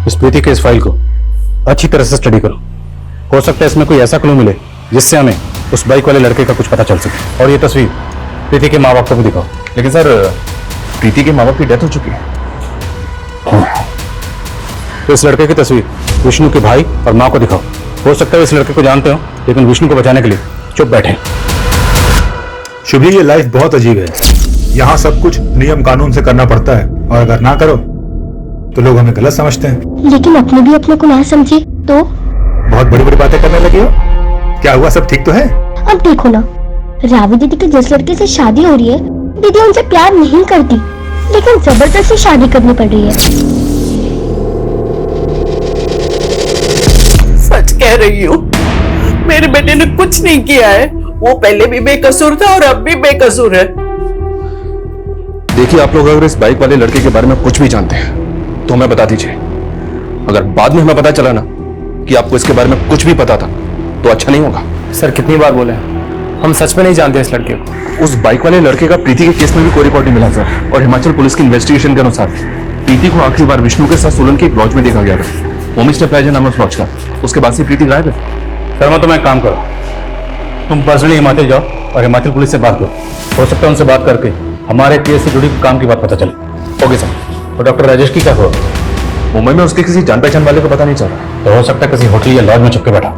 Speaker 12: इस प्रीति के इस फाइल को अच्छी तरह से स्टडी करो, हो सकता है इसमें कोई ऐसा क्लू मिले जिससे हमें उस बाइक वाले लड़के का कुछ पता चल सके। और ये तस्वीर प्रीति के माँ बाप को भी दिखाओ।
Speaker 3: लेकिन सर प्रीति के माँ बाप की डेथ हो चुकी है।
Speaker 12: तो इस लड़के की तस्वीर विष्णु के भाई और माँ को दिखाओ। हो सकता है इस लड़के को जानते हो, लेकिन विष्णु को बचाने के लिए चुप बैठे।
Speaker 3: शुभी, ये लाइफ बहुत अजीब है। यहाँ सब कुछ नियम कानून से करना पड़ता है, और अगर ना करो तो लोग हमें गलत समझते हैं।
Speaker 1: लेकिन अपने भी अपने को ना समझे तो?
Speaker 3: बहुत बड़ी बड़ी बातें करने लगी हो। क्या हुआ, सब ठीक तो है?
Speaker 1: अब देखो ना, रावी दीदी की जिस लड़के से शादी हो रही है, दीदी उनसे प्यार नहीं करती, लेकिन जबरदस्ती शादी करनी पड़ रही है।
Speaker 5: सच कह रही हूँ, मेरे बेटे ने कुछ नहीं किया है। वो पहले भी बेकसूर था और अब भी बेकसूर है।
Speaker 8: देखिए, आप लोग अगर इस बाइक वाले लड़के के बारे में कुछ भी जानते हैं तो हमें बता दीजिए। अगर बाद में हमें पता चला ना कि आपको इसके बारे में कुछ भी पता था तो अच्छा नहीं होगा।
Speaker 12: सर कितनी बार बोले, हम सच में नहीं जानते इस लड़के को।
Speaker 8: उस बाइक वाले लड़के का प्रीति के केस में भी कोई रिकॉर्ड नहीं मिला सर, और हिमाचल पुलिस की इन्वेस्टिगेशन के अनुसार प्रीति को आखिरी बार विष्णु के साथ सोलन के एक लॉज में देखा गया था। होमस्टे प्लाजा नाम उस लॉज का। उसके बाद से प्रीति गायब है।
Speaker 12: सर मैं तुम्हें एक काम करो, तुम पर्सनली हिमाचल जाओ और हिमाचल पुलिस से बात करो। हो सकता है उनसे बात करके हमारे केस से जुड़ी काम की बात पता चले। Okay sir. और डॉक्टर राजेश की क्या हुआ?
Speaker 8: मुंबई में उसके किसी जान पहचान वाले को पता नहीं चला,
Speaker 12: तो हो सकता है किसी होटल या लॉज में छुप के बैठा।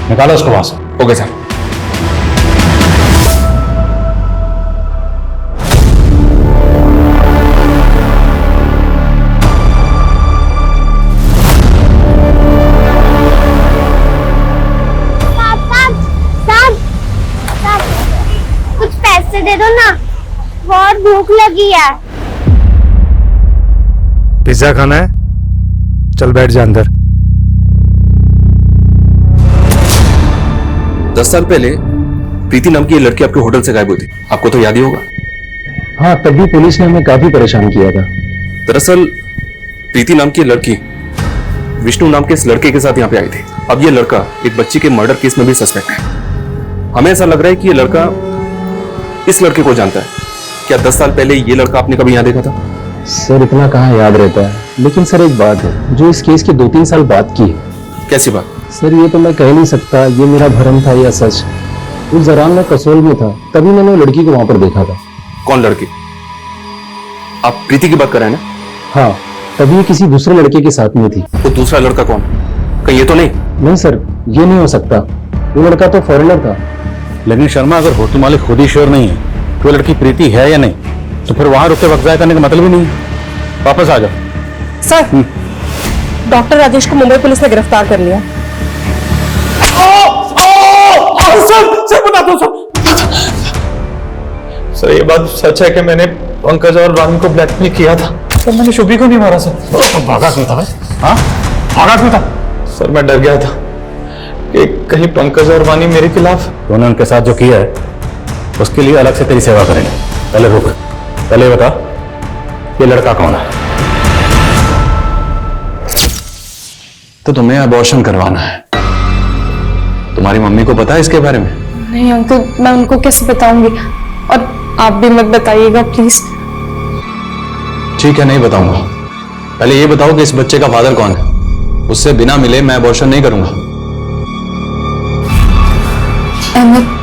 Speaker 12: निकालो उसको वहां से।
Speaker 8: Okay sir.
Speaker 1: कुछ पैसे दे दो ना, बहुत भूख लगी है।
Speaker 2: पिज्जा खाना है? चल बैठ जा अंदर।
Speaker 8: 10 साल पहले प्रीति नाम की ये लड़की आपके होटल से गायब हुई थी, आपको तो याद ही होगा।
Speaker 12: हाँ, तब भी पुलिस ने हमें काफी परेशान किया था।
Speaker 8: दरअसल प्रीति नाम की लड़की विष्णु नाम के इस लड़के के साथ यहाँ पे आई थी। अब ये लड़का एक बच्ची के मर्डर केस में भी सस्पेक्ट है। हमें ऐसा लग रहा है कि ये लड़का इस लड़के को जानता है। क्या 10 साल पहले ये लड़का आपने कभी यहाँ देखा था?
Speaker 12: सर इतना कहाँ याद रहता है, लेकिन सर एक बात है जो इस केस के 2-3 साल बाद की है।
Speaker 8: कैसी बात?
Speaker 12: सर ये तो मैं कह नहीं सकता ये मेरा भ्रम था या सच। उस दौरान मैं कसोल में था, तभी मैंने वो लड़की को वहां पर देखा था।
Speaker 8: कौन लड़की? आप प्रीति की बात कर रहे हैं ना?
Speaker 12: हाँ, तभी ये किसी दूसरे लड़के के साथ में थी।
Speaker 8: वो दूसरा लड़का कौन? कहीं ये तो नहीं?
Speaker 12: नहीं सर, ये नहीं हो सकता। वो लड़का तो फॉरेनर था। लेकिन शर्मा, अगर होटल मालिक खुद ही श्योर नहीं है कि वो लड़की प्रीति है या नहीं, तो फिर वहां रुक के वक्त जाया करने का मतलब ही नहीं है। वापस आ जाओ।
Speaker 6: सर, डॉक्टर राजेश को मुंबई पुलिस ने गिरफ्तार कर लिया।
Speaker 11: सर बता दो सर, ये बात सच है कि मैंने पंकज और रानी को ब्लैकमेल किया था। सर मैंने शुभी को नहीं मारा सर।
Speaker 12: भागा क्यों था भाई? हाँ, भागा क्यों था?
Speaker 11: सर मैं डर गया था कि कहीं पंकज और वानी मेरे खिलाफ।
Speaker 12: तूने उनके साथ जो किया है उसके लिए अलग से तेरी सेवा करेंगे। पहले रुक, पहले बता ये लड़का कौन है?
Speaker 8: तो तुम्हें अबॉर्शन करवाना है। तुम्हारी मम्मी को पता है इसके बारे में?
Speaker 9: नहीं अंकल, मैं उनको कैसे बताऊंगी, और आप भी मत बताइएगा प्लीज।
Speaker 8: ठीक है, नहीं बताऊंगा। पहले ये बताओ कि इस बच्चे का फादर कौन है? उससे बिना मिले मैं अबॉर्शन नहीं करूंगा।
Speaker 9: अहमद।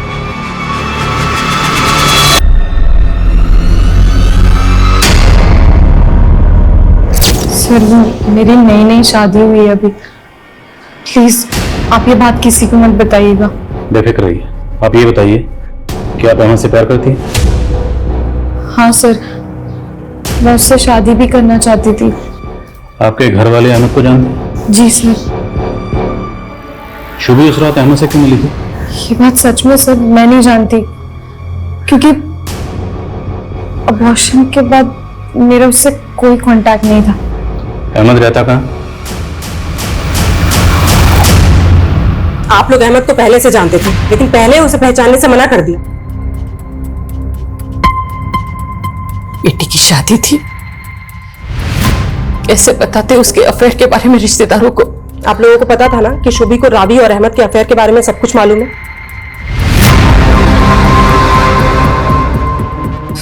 Speaker 9: सर मेरी नई नई शादी हुई है अभी, प्लीज आप ये बात किसी को मत बताइएगा।
Speaker 12: बेफिक्र रहिए। आप ये बताइए कि आप अहमद से प्यार करती हैं?
Speaker 9: हाँ सर, मैं उससे शादी भी करना चाहती थी।
Speaker 12: आपके घर वाले अहमद को जानते?
Speaker 9: जी सर।
Speaker 12: शुभी उस रात अहमद से क्यों मिली थी?
Speaker 9: ये बात सच में सर मैं नहीं जानती, क्योंकि अबॉर्शन के बाद मेरा उससे कोई कांटेक्ट नहीं था।
Speaker 12: अहमद रहता कहाँ?
Speaker 6: आप लोग अहमद को पहले से जानते थे, लेकिन पहले उसे पहचानने से मना कर दिया।
Speaker 5: बेटी की शादी थी, कैसे बताते उसके अफेयर के बारे में रिश्तेदारों को?
Speaker 6: आप लोगों को पता था ना कि शुभी को रावी और अहमद के अफेयर के बारे में सब कुछ मालूम है।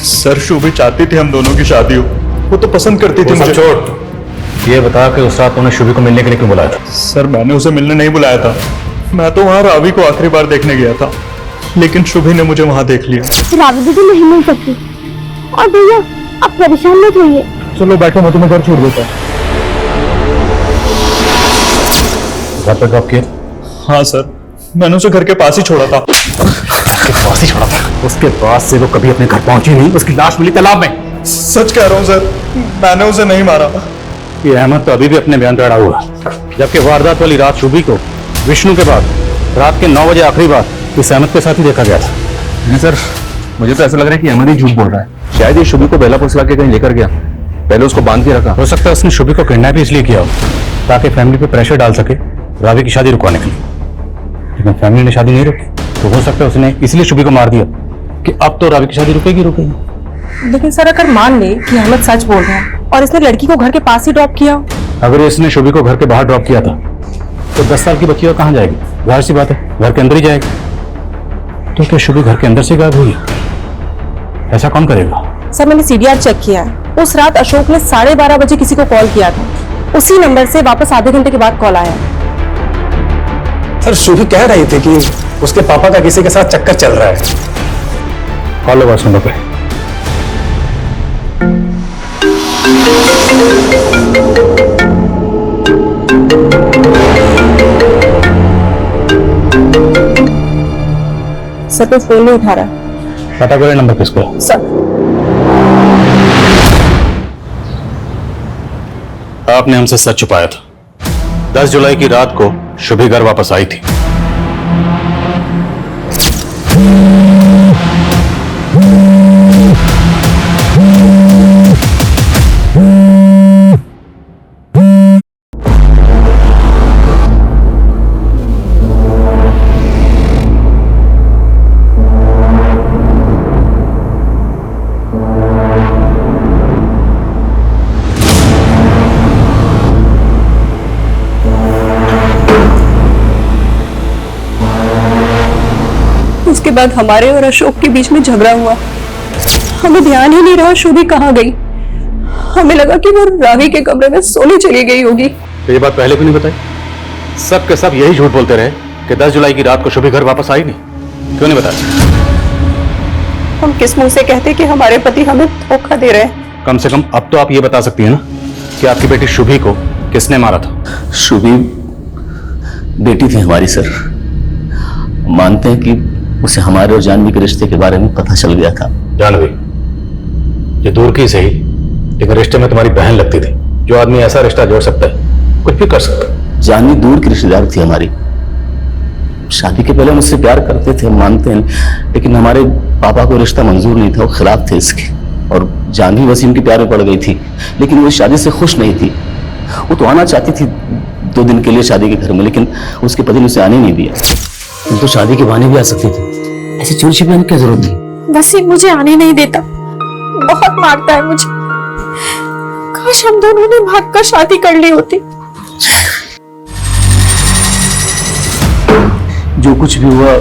Speaker 3: सर शुभी चाहती थी हम दोनों की शादी हो, वो तो पसंद करती थी मुझे।
Speaker 12: छोड़, ये बता कि उस रात उन्हें शुभी को मिलने के लिए क्यों बुलाया था?
Speaker 3: सर मैंने उसे मिलने नहीं बुलाया था, मैं तो वहां रावी को आखिरी बार देखने गया था, लेकिन शुभी ने मुझे वहां देख लिया।
Speaker 1: रावी दीदी नहीं मिल सकती। और भैया आप परेशान मत होइए।
Speaker 3: चलो बैठो, मैं तुम्हें घर छोड़ देता हूँ।
Speaker 12: घर पर ड्रॉप किया?
Speaker 3: हाँ सर, मैंने उसे घर के पास ही छोड़ा था।
Speaker 12: के पास ही छोड़ा था? उसके बाद से वो कभी अपने घर पहुंची नहीं। उसकी लाश मिली तालाब में।
Speaker 11: सच कह रहा हूँ सर, मैंने उसे नहीं मारा।
Speaker 12: ये अहमद तो अभी भी अपने बयान पे अड़ा हुआ, जबकि वारदात वाली रात शुभी को विष्णु के बाद रात के 9 बजे आखिरी बार इस अहमद के साथ ही देखा गया था।
Speaker 8: नहीं सर, मुझे तो ऐसा लग रहा है कि अहमद ही झूठ बोल रहा है। शायद ये शुभी को बेलापुर से लाके कहीं लेकर गया, पहले उसको बांध के रखा।
Speaker 12: हो सकता है उसने शुभी को किडनैप इसलिए किया हो ताकि फैमिली पे प्रेशर डाल सके रावी की शादी रुकवाने के लिए, लेकिन फैमिली ने शादी नहीं रोकी। तो हो सकता है उसने इसलिए शुभी को मार दिया कि अब तो रावी की शादी रुकेगी।
Speaker 6: लेकिन सर अगर मान ले कि अहमद सच बोल रहा है और इसने लड़की को घर के पास ही ड्रॉप किया,
Speaker 12: अगर इसने शुभी को घर के बाहर ड्रॉप किया था तो 10 साल की बच्ची और कहाँ जाएगी? जाहिर सी बात है घर के अंदर ही जाएगी। तो क्या शुभी घर के अंदर से गायब हुई? ऐसा कौन करेगा?
Speaker 6: सर मैंने सीडीआर चेक किया है, उस रात अशोक ने 12:30 बजे किसी को कॉल किया था, उसी नंबर से वापस आधे घंटे के बाद कॉल आया।
Speaker 11: सर शुभी कह रही थी कि उसके पापा का किसी के साथ चक्कर चल रहा है।
Speaker 12: कॉल लगा सुनो पे।
Speaker 6: सर तो फोन नहीं उठा रहा।
Speaker 12: पता करो नंबर किसको है।
Speaker 6: सर
Speaker 12: आपने हमसे सच छुपाया था। 10 जुलाई की रात को शुभी घर वापस आई थी।
Speaker 6: उसके बाद हमारे और अशोक के बीच में झगड़ा हुआ। हमें ध्यान ही नहीं रहा शुभी कहाँ गई। हमें लगा कि वो रावी के कमरे में सोने चली गई होगी।
Speaker 12: तो ये बात पहले क्यों नहीं बताई? सब के सब यही झूठ बोलते रहे कि 10 जुलाई की रात को शुभी घर वापस आई नहीं। क्यों नहीं बताया?
Speaker 6: हम किस मुंह से कहते कि हमारे पति हमें धोखा दे रहे हैं?
Speaker 12: कम से कम अब तो आप ये बता सकती है ना कि आपकी बेटी शुभी को किसने मारा था?
Speaker 4: शुभी बेटी थी हमारी सर। मानते हैं कि उसे हमारे और जानवी के रिश्ते के बारे में पता चल गया था।
Speaker 12: जानवी ये दूर की सही, लेकिन रिश्ते में तुम्हारी बहन लगती थी। जो आदमी ऐसा रिश्ता जोड़ सकता है कुछ भी कर सकता है।
Speaker 4: जानवी दूर की रिश्तेदार थी हमारी। शादी के पहले मुझसे प्यार करते थे, मानते हैं, लेकिन हमारे पापा को रिश्ता मंजूर नहीं था, वो खिलाफ थे इसके। और जानवी वसीम के प्यार में पड़ गई थी, लेकिन वो शादी से खुश नहीं थी। वो तो आना चाहती थी 2 दिन के लिए शादी के घर में, लेकिन उसके पति ने उसे आने नहीं दिया। तो शादी के बहाने भी आ सकती थी, ऐसी चोरी छिपाने की क्या जरूरत थी?
Speaker 9: वसीम मुझे आने नहीं देता, बहुत मारता है मुझे। काश हम दोनों ने भागकर शादी कर ली होती।
Speaker 4: जो कुछ भी हुआ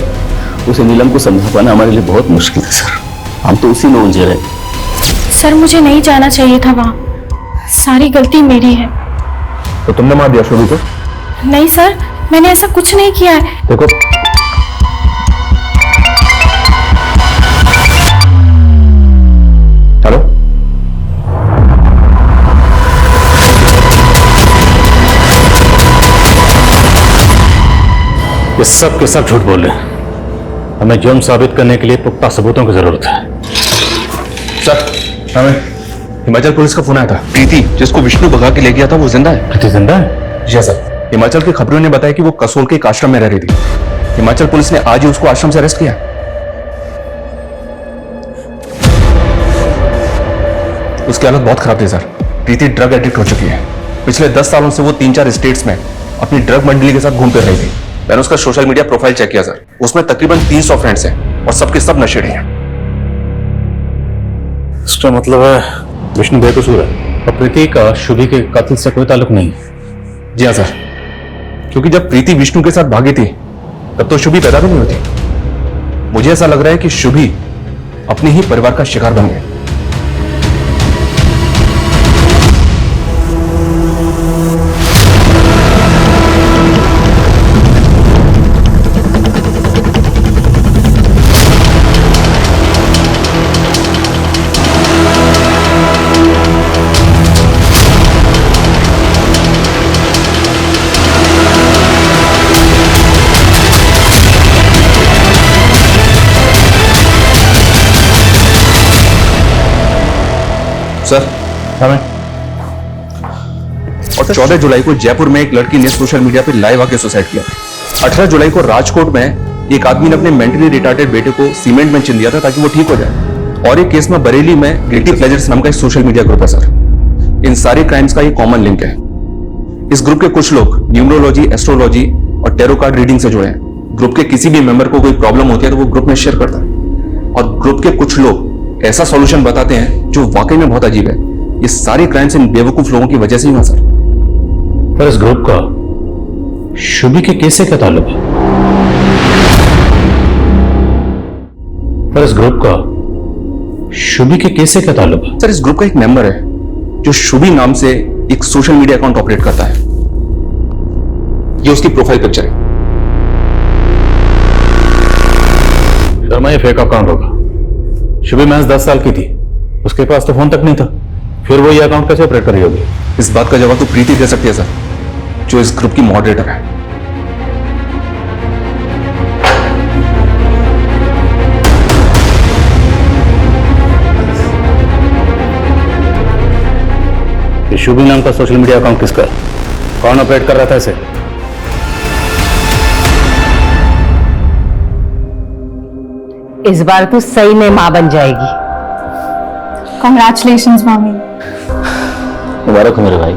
Speaker 4: उसे नीलम को समझा पाना हमारे लिए बहुत मुश्किल था सर। हम तो उसी में उलझे रहे।
Speaker 9: सर मुझे नहीं जाना चाहिए था वहां, सारी गलती मेरी है।
Speaker 8: तो तुमने मार दिया शुभी को?
Speaker 9: नहीं सर, मैंने ऐसा कुछ नहीं किया है।
Speaker 12: देखो
Speaker 8: हेलो,
Speaker 12: ये सब के सब झूठ बोल रहे हैं। हमें जुर्म साबित करने के लिए पुख्ता सबूतों की जरूरत है।
Speaker 8: सर हमें हिमाचल पुलिस का फोन आया था। प्रीति जिसको विष्णु भगा के ले गया था वो जिंदा है।
Speaker 12: प्रीति जिंदा है?
Speaker 8: जी सर, हिमाचल की खबरों ने बताया कि वो कसोल के एक आश्रम में रह रही थी। हिमाचल पुलिस ने आज ही उसको आश्रम से अरेस्ट किया। उसकी हालत बहुत खराब थी सर। प्रीति ड्रग एडिक्ट हो चुकी है। पिछले 10 सालों से वो 3-4 स्टेट्स में अपनी ड्रग मंडली के साथ घूम फिर रही थी। मैंने उसका सोशल मीडिया प्रोफाइल चेक किया सर, उसमें तकरीबन 300 फ्रेंड्स हैं और सबके सब नशेड़ी हैं।
Speaker 12: इसका मतलब है विष्णु बेकसूर है और प्रीति का शुभी के कत्ल से कोई ताल्लुक नहीं।
Speaker 8: जी हाँ सर, क्योंकि जब प्रीति विष्णु के साथ भागी थी तब तो शुभी पैदा भी नहीं होती। मुझे ऐसा लग रहा है कि शुभी अपने ही परिवार का शिकार बन गई। सर और 14 जुलाई को जयपुर में एक लड़की ने सोशल मीडिया पे लाइव आके सुसाइड किया। 18 जुलाई को राजकोट में एक आदमी ने अपने मेंटली रिटार्डेड बेटे को सीमेंट में चिन दिया था ताकि वो ठीक हो जाए। और एक केस में बरेली में गिल्टी प्लेजर्स नाम का एक सोशल मीडिया ग्रुप है सर। इन सारी क्राइम्स का ये कॉमन लिंक है। इस ग्रुप के कुछ लोग न्यूमरोलॉजी, एस्ट्रोलॉजी और टेरो कार्ड रीडिंग से जुड़े हैं। ग्रुप के किसी भी मेंबर को कोई प्रॉब्लम होती है तो वो ग्रुप में शेयर करता है और ग्रुप के कुछ लोग ऐसा सॉल्यूशन बताते हैं जो वाकई में बहुत अजीब है। ये सारी क्राइम्स इन बेवकूफ लोगों की वजह से ही हुआ सर।
Speaker 12: पर इस ग्रुप का शुभी के केस से क्या ताल्लुक है? पर इस ग्रुप का शुभी के केस से क्या ताल्लुक है?
Speaker 8: सर इस ग्रुप का एक मेंबर है जो शुभी नाम से एक सोशल मीडिया अकाउंट ऑपरेट करता है। ये उसकी प्रोफाइल पिक्चर है।
Speaker 12: शर्मा, ये फेक अकाउंट होगा। शुभी महज 10 साल की थी, उसके पास तो फोन तक नहीं था, फिर वो ये अकाउंट कैसे ऑपरेट कर रही होगी?
Speaker 8: इस बात का जवाब तो प्रीति दे सकती है सर, जो इस ग्रुप की मॉडरेटर है।
Speaker 12: ये शुभी नाम का सोशल मीडिया अकाउंट किसका है? कौन ऑपरेट कर रहा था इसे?
Speaker 7: इस बार तू सही में मां बन जाएगी।
Speaker 9: कॉन्ग्रेचुलेशंस मामी।
Speaker 4: मुबारक हो मेरे भाई।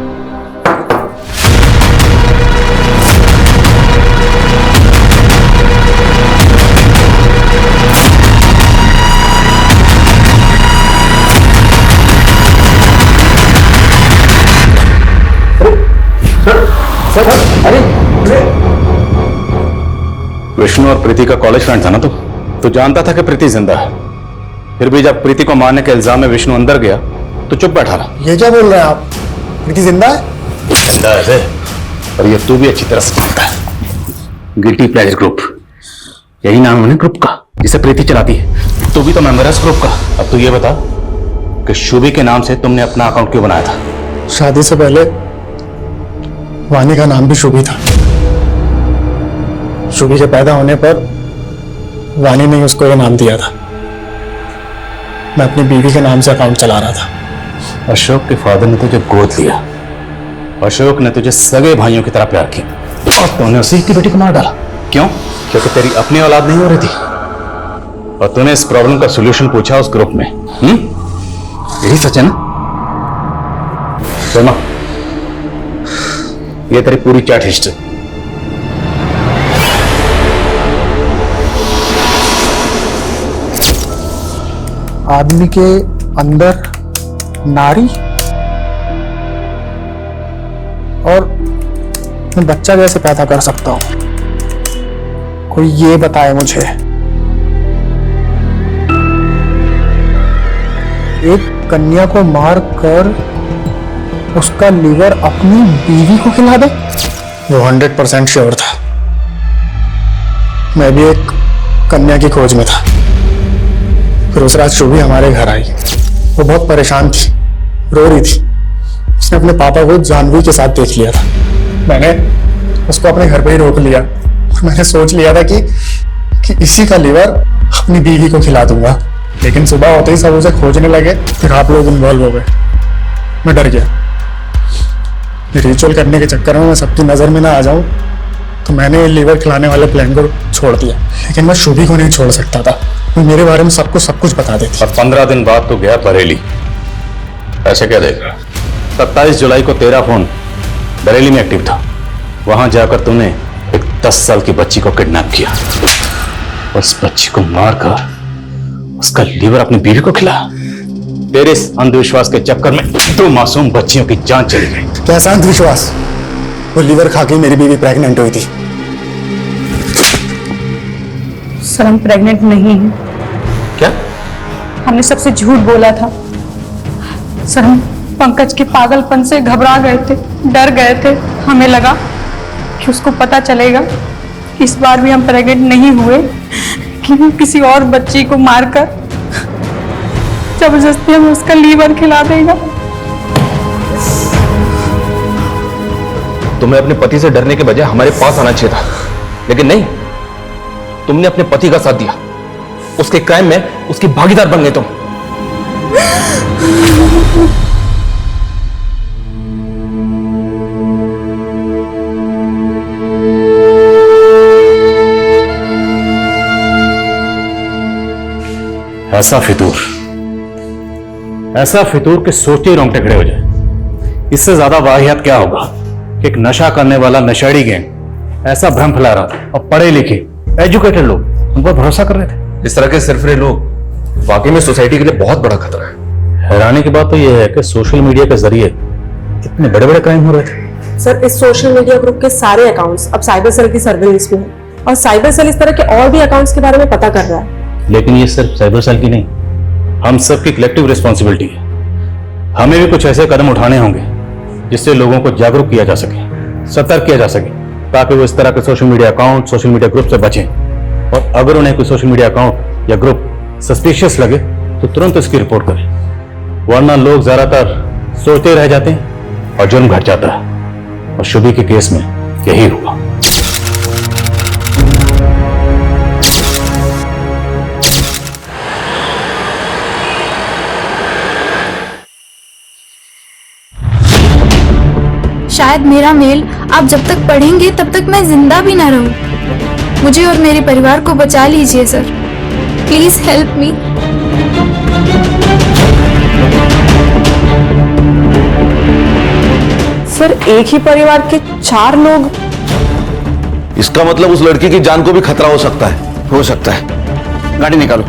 Speaker 12: अरे विष्णु और प्रीति का कॉलेज फ्रेंड था ना तो जानता था कि प्रीति जिंदा है। फिर भी जब प्रीति को मारने के इल्जाम में विष्णु अंदर गया तो चुप बैठा रहा।
Speaker 11: ये क्या बोल रहे हैं आप? प्रीति जिंदा है?
Speaker 12: जिंदा है और ये तू भी अच्छी तरह से जानता है। गिल्टी प्लेजर ग्रुप, यही नाम है ना ग्रुप का जिसे प्रीति चलाती है। तू भी तो मेंबर है इस ग्रुप का। अब तू ये बता कि शुभी के नाम से तुमने अपना अकाउंट क्यों बनाया था?
Speaker 11: शादी से पहले वानी का नाम भी शुभी था। शुभी के पैदा होने पर वानी ने उसको ये नाम दिया था। मैं अपनी बीवी के नाम से अकाउंट चला रहा था।
Speaker 12: अशोक के फादर ने तुझे गोद लिया। अशोक ने तुझे सगे भाइयों की तरह प्यार किया और तूने उसी की बेटी को मार डाला। क्यों? क्योंकि तेरी अपनी औलाद नहीं हो रही थी और तूने इस प्रॉब्लम का सॉल्यूशन पूछा उस ग्रुप में। यही सच है ना? सुनो, ये तेरी पूरी चैट हिस्ट्री।
Speaker 11: आदमी के अंदर नारी और मैं बच्चा कैसे पैदा कर सकता हूं? कोई ये बताए मुझे। एक कन्या को मार कर उसका लीवर अपनी बीवी को खिला दे? वो 100% श्योर था। मैं भी एक कन्या की खोज में था। फिर उस रात शुभी हमारे घर आई। वो बहुत परेशान थी, रो रही थी। उसने अपने पापा को जानवी के साथ देख लिया था। मैंने उसको अपने घर पे ही रोक लिया। मैंने सोच लिया था कि इसी का लीवर अपनी बीवी को खिला दूंगा। लेकिन सुबह होते ही सब उसे खोजने लगे। फिर आप लोग इन्वॉल्व हो गए। मैं डर गया। रिचुअल करने के चक्कर में मैं सबकी नजर में ना आ जाऊं, तो मैंने लीवर खिलाने वाले प्लान को छोड़ दिया। लेकिन मैं शुभी को नहीं छोड़ सकता था। वो मेरे बारे में सब कुछ बता देती।
Speaker 12: और 15 दिन बाद तो गया बरेली। ऐसे क्या देख रहा? 27 जुलाई को तेरा फोन बरेली में एक्टिव था। वहां जाकर तूने एक 10 साल की बच्ची को किडनैप किया। उस बच्ची को मारकर उसका लीवर अपनी बीवी को खिलाया। तेरे इस अंधविश्वास के चक्कर में 2 मासूम बच्चियों की जान चली गई।
Speaker 11: कैसा अंधविश्वास? वो लीवर खा के मेरी बीवी प्रेग्नेंट हुई थी।
Speaker 6: सर, हम प्रेग्नेंट नहीं हैं।
Speaker 12: क्या?
Speaker 6: हमने सबसे झूठ बोला था सर। हम पंकज के पागलपन से घबरा गए थे, डर गए थे। हमें लगा कि उसको पता चलेगा इस बार भी हम प्रेग्नेंट नहीं हुए, कि वो किसी और बच्ची को मारकर जबरदस्ती हमें उसका लीवर खिला देगा।
Speaker 8: तुम्हें अपने पति से डरने के बजाय हमारे पास आना चाहिए था, लेकिन नहीं, तुमने अपने पति का साथ दिया। उसके क्राइम में उसकी भागीदार बन गए तुम।
Speaker 12: ऐसा फितूर के सोचते ही रोंगटे खड़े हो जाए। इससे ज्यादा वाहियात क्या होगा कि एक नशा करने वाला नशेड़ी गैंग ऐसा भ्रम फैला रहा था और पढ़े लिखे एजुकेटेड लोग उन पर भरोसा कर रहे थे।
Speaker 8: इस तरह के सिरफिरे लोग वाकई में सोसाइटी के लिए बहुत बड़ा खतरा है।
Speaker 12: हैरानी की बात तो यह है कि सोशल मीडिया के जरिए इतने बड़े बड़े क्राइम हो रहे थे।
Speaker 14: सर, इस सोशल मीडिया ग्रुप के सारे अकाउंट्स अब साइबर सेल की सर्विलेंस में हैं और साइबर सेल इस तरह के और भी अकाउंट्स के बारे में पता कर रहा है।
Speaker 12: लेकिन ये सिर्फ साइबर सेल की नहीं, हम सबकी कलेक्टिव रिस्पॉन्सिबिलिटी है। हमें भी कुछ ऐसे कदम उठाने होंगे जिससे लोगों को जागरूक किया जा सके, सतर्क किया जा सके, ताकि वो इस तरह के social media account, social media group से बचें। और अगर उन्हें कोई सोशल मीडिया अकाउंट या ग्रुप सस्पिशियस लगे तो तुरंत इसकी रिपोर्ट करें, वरना लोग ज्यादातर सोचते रह जाते हैं और जुर्म घट जाता है। और शुभी के केस में यही हुआ।
Speaker 9: शायद मेरा मेल आप जब तक पढ़ेंगे तब तक मैं जिंदा भी ना रहूं। मुझे और मेरे परिवार को बचा लीजिए sir, please help me.
Speaker 14: Sir, एक ही परिवार के 4 लोग?
Speaker 10: इसका मतलब उस लड़की की जान को भी खतरा हो सकता है। हो सकता है। गाड़ी निकालो।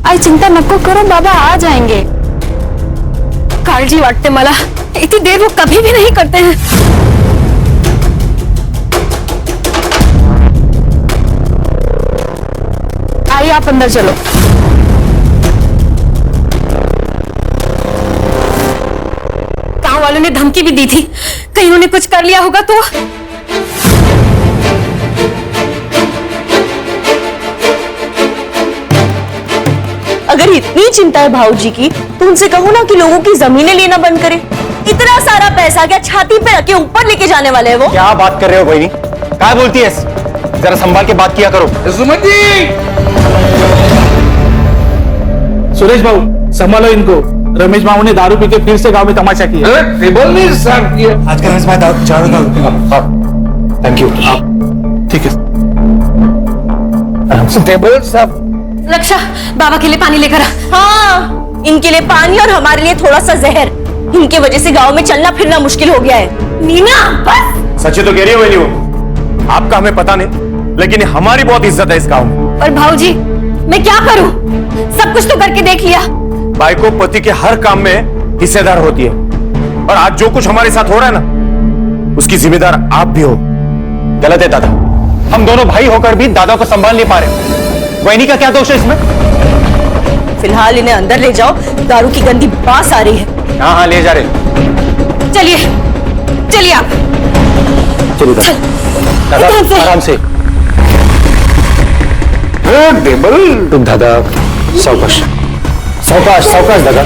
Speaker 9: आई चिंता नको करो, बाबा आ जाएंगे। काळजी वाटते मला, इतनी देर वो कभी भी नहीं करते हैं। आइए आप अंदर चलो। गांव वालों ने धमकी भी दी थी, कहीं उन्होंने कुछ कर लिया होगा तो।
Speaker 15: अगर इतनी चिंता है भाऊजी की तो उनसे कहो ना कि लोगों की जमीनें लेना बंद करें। इतना सारा पैसा क्या छाती पे रख के ऊपर लेके जाने वाले हैं वो?
Speaker 11: क्या बात कर रहे हो बहनी? क्या बोलती है? जरा संभाल के बात किया करो।
Speaker 5: सुमन जी, सुरेश बाबू संभालो इनको। रमेश बाबू ने दारू पी के फिर से गांव में तमाशा किया। टेबल नहीं साफ किया।
Speaker 11: आज का रमेश भाई थैंक यू। ठीक है,
Speaker 5: टेबल साफ।
Speaker 9: रक्षा, बाबा के लिए पानी लेकर आ।
Speaker 15: हाँ, इनके लिए पानी और हमारे लिए थोड़ा सा जहर। इनके वजह से गांव में चलना फिरना मुश्किल हो गया है। नीना बस।
Speaker 11: सच्ची तो कह रही हो बहनी वो। आपका हमें पता नहीं, लेकिन हमारी बहुत इज्जत है इस गांव में।
Speaker 9: पर भाऊजी मैं क्या करूं? सब कुछ तो करके देख लिया।
Speaker 11: भाई को पति के हर काम में हिस्सेदार होती है, और आज जो कुछ हमारे साथ हो रहा है ना, उसकी जिम्मेदार आप भी हो। गलत है दादा, हम दोनों भाई होकर भी दादा को संभाल नहीं पा रहे। वैनी का क्या दोष है इसमें?
Speaker 15: फिलहाल इन्हें अंदर ले जाओ, दारू की गंदी बास आ रही है।
Speaker 11: हाँ हाँ ले जा रहे।
Speaker 9: चलिए चलिए आप।
Speaker 11: चलिए दादा, आराम से। तुम दादा सावकाश सावकाश सावकाश दादा।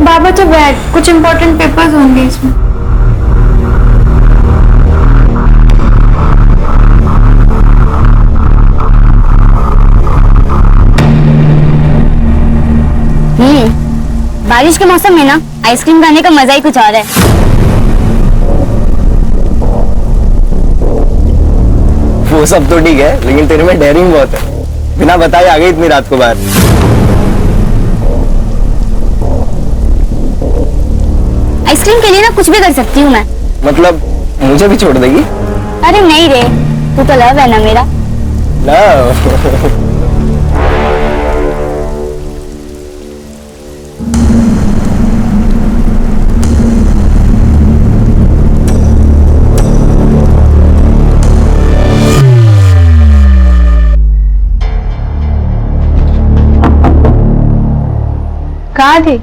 Speaker 9: बाबा तो बैग, कुछ इंपॉर्टेंट पेपर्स होंगे इसमें।
Speaker 1: बारिश के मौसम में ना आइसक्रीम खाने का मजा ही कुछ और है।
Speaker 16: वो सब तो ठीक है, लेकिन तेरे में डेयरिंग बहुत है। बिना बताए आ गई इतनी रात को बाहर।
Speaker 1: आइसक्रीम के लिए ना कुछ भी कर सकती हूँ मैं।
Speaker 16: मतलब मुझे भी छोड़ देगी?
Speaker 1: अरे नहीं रे, तू तो लव है ना मेरा।
Speaker 16: लव?
Speaker 1: कहाँ थी?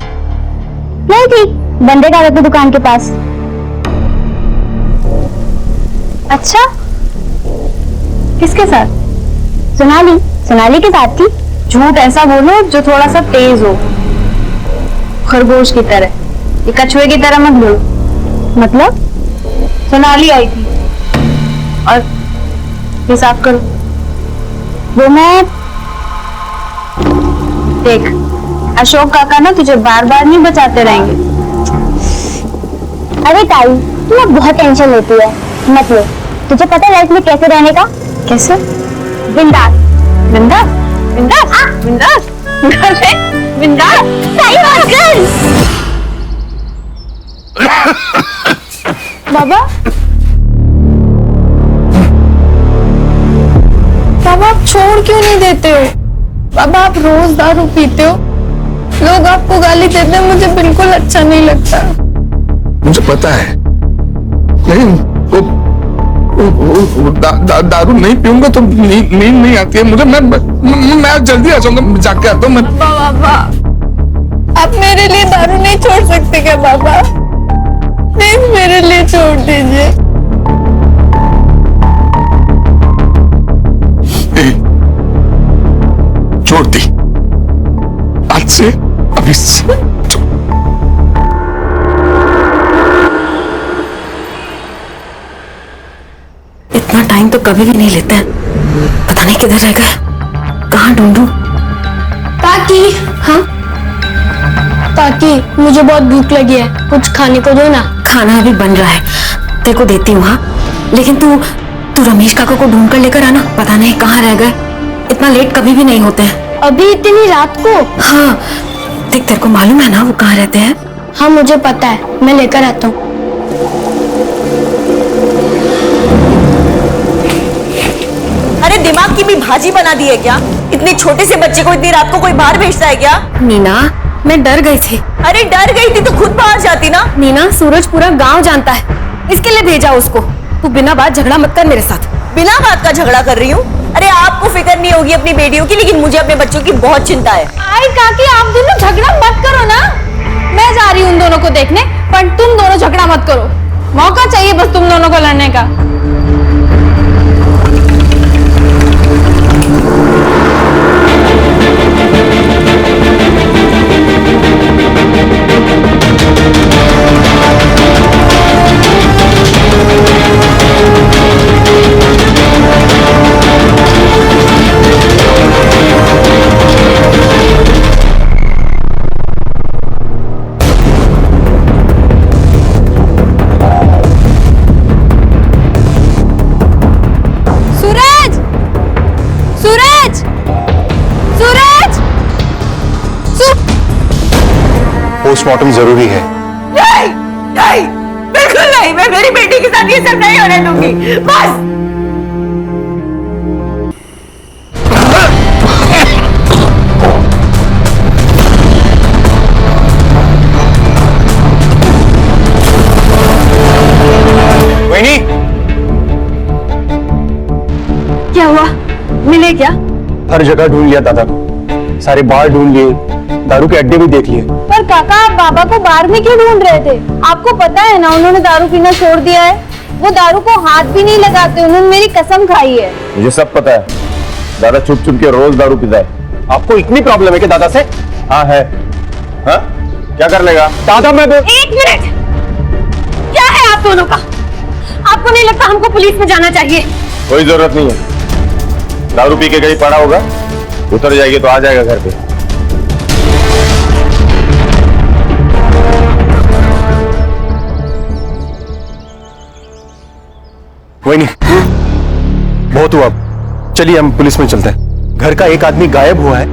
Speaker 1: नहीं थी, बंदे कागज की दुकान के पास। अच्छा, किसके साथ? सोनाली, सोनाली के साथ थी।
Speaker 9: झूठ ऐसा बोलो जो थोड़ा सा तेज हो, खरगोश की तरह। ये कछुए की तरह मत बोलो।
Speaker 1: मतलब?
Speaker 9: सोनाली आई थी और ये साफ करो।
Speaker 1: वो मैं
Speaker 9: देख, अशोक काका ना तुझे बार बार नहीं बचाते रहेंगे।
Speaker 1: अरे ताई, तू ना बहुत टेंशन लेती है। मत ले, तुझे पता है लाइफ में कैसे रहने का?
Speaker 9: कैसे?
Speaker 1: बिंदास।
Speaker 9: बिंदास? बिंदास? बिंदास? बिंदास?
Speaker 1: सही बात कर।
Speaker 9: बाबा, बाबा आप छोड़ क्यों नहीं देते हो? बाबा आप रोज दारू पीते हो, लोग आपको गाली देते हैं, मुझे बिल्कुल अच्छा नहीं लगता।
Speaker 17: मुझे पता है, लेकिन दारू नहीं पीऊंगा तो नींद नहीं आती है मुझे। मैं जल्दी आ जाऊंगा, जाके आता हूँ मैं।
Speaker 9: बाबा, आप मेरे लिए दारू नहीं छोड़ सकते क्या बाबा? प्लीज मेरे लिए छोड़ दीजिए।
Speaker 17: छोड़ दी, आज से, अभी से।
Speaker 15: इतना टाइम तो कभी भी नहीं लेते हैं। पता नहीं किधर रह गए, कहाँ ढूंढूं?
Speaker 1: ताकि,
Speaker 15: हाँ
Speaker 1: ताकि मुझे बहुत भूख लगी है, कुछ खाने को दो ना।
Speaker 15: खाना अभी बन रहा है, तेरे को देती हूँ। हाँ, लेकिन तू रमेश काका को ढूंढ कर लेकर आना। पता नहीं कहाँ रह गए, इतना लेट कभी भी नहीं होते हैं।
Speaker 1: अभी इतनी रात को?
Speaker 15: हाँ, देख तेरे को मालूम है ना वो कहाँ रहते हैं?
Speaker 1: हाँ मुझे पता है, मैं लेकर आता हूँ।
Speaker 15: अरे दिमाग की भी भाजी बना दी है क्या? इतने छोटे से बच्चे को इतनी रात को कोई बाहर भेजता है क्या?
Speaker 9: नीना, मैं डर गई थी।
Speaker 15: अरे डर गई थी तो खुद बाहर जाती ना।
Speaker 9: नीना, सूरज पूरा गांव जानता है, इसके लिए भेजा उसको। तू बिना बात झगड़ा मत कर मेरे साथ।
Speaker 15: बिना बात का झगड़ा कर रही हूँ? अरे आपको फिक्र नहीं होगी अपनी बेटियों की, लेकिन मुझे अपने बच्चों की बहुत चिंता है।
Speaker 9: आई काकी, आप दोनों झगड़ा मत करो ना। मैं जा रही हूँ उन दोनों को देखने, पर तुम दोनों झगड़ा मत करो। मौका चाहिए बस तुम दोनों को लड़ने का।
Speaker 10: पोस्टमार्टम जरूरी है।
Speaker 15: नहीं, नहीं, बिल्कुल नहीं। मैं मेरी बेटी के साथ ये सब नहीं होने दूंगी, बस।
Speaker 10: वहीनी,
Speaker 9: क्या हुआ? मिले क्या?
Speaker 11: हर जगह ढूंढ लिया दादा को, सारे बार ढूंढ लिए, दारू के अड्डे भी देख लिए।
Speaker 9: पर काका, आप बाबा को बार में क्यों ढूंढ रहे थे? आपको पता है ना उन्होंने दारू पीना छोड़ दिया है। वो दारू को हाथ भी नहीं लगाते, उन्होंने मेरी कसम खाई है।
Speaker 12: मुझे सब पता है, दादा चुप चुप के रोज दारू पीता है।
Speaker 11: आपको इतनी प्रॉब्लम है कि दादा से?
Speaker 12: हाँ है। हाँ, क्या कर लेगा
Speaker 11: दादा? मैं
Speaker 9: एक मिनट, क्या है आप दोनों का? आपको नहीं लगता हमको पुलिस में जाना चाहिए?
Speaker 12: कोई जरूरत नहीं है, दारू पी के कहीं पड़ा होगा, उतर जाएगी तो आ जाएगा घर पे।
Speaker 11: कोई नहीं, बहुत हुआ, चलिए हम पुलिस में चलते हैं। घर का एक आदमी गायब हुआ है,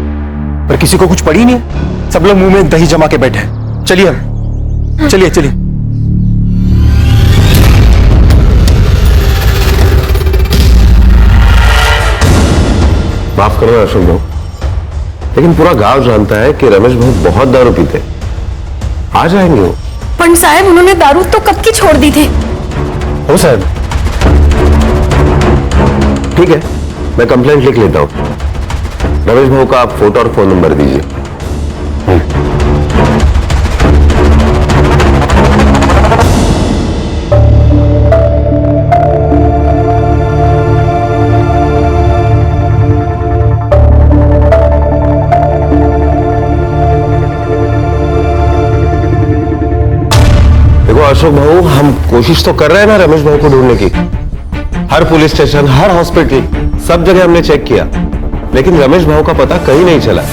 Speaker 11: पर किसी को कुछ पड़ी नहीं है। सब लोग मुंह में दही जमा के बैठे हैं। चलिए हम, चलिए चलिए।
Speaker 12: माफ करना अशोक भाऊ, लेकिन पूरा गांव जानता है कि रमेश भाऊ बहुत दारू पीते। आ जाएंगे वो।
Speaker 9: पंडित साहब, उन्होंने दारू तो कब की छोड़ दी थी।
Speaker 12: हो साहब, ठीक है, मैं कंप्लेंट लिख लेता हूं। रमेश भाऊ का आप फोटो और फोन नंबर दीजिए। अशोक भाऊ, हम कोशिश तो कर रहे हैं ना रमेश भाऊ को ढूंढने की। हर पुलिस स्टेशन, हर हॉस्पिटल, सब जगह हमने चेक किया, लेकिन रमेश भाऊ का पता कहीं नहीं चला।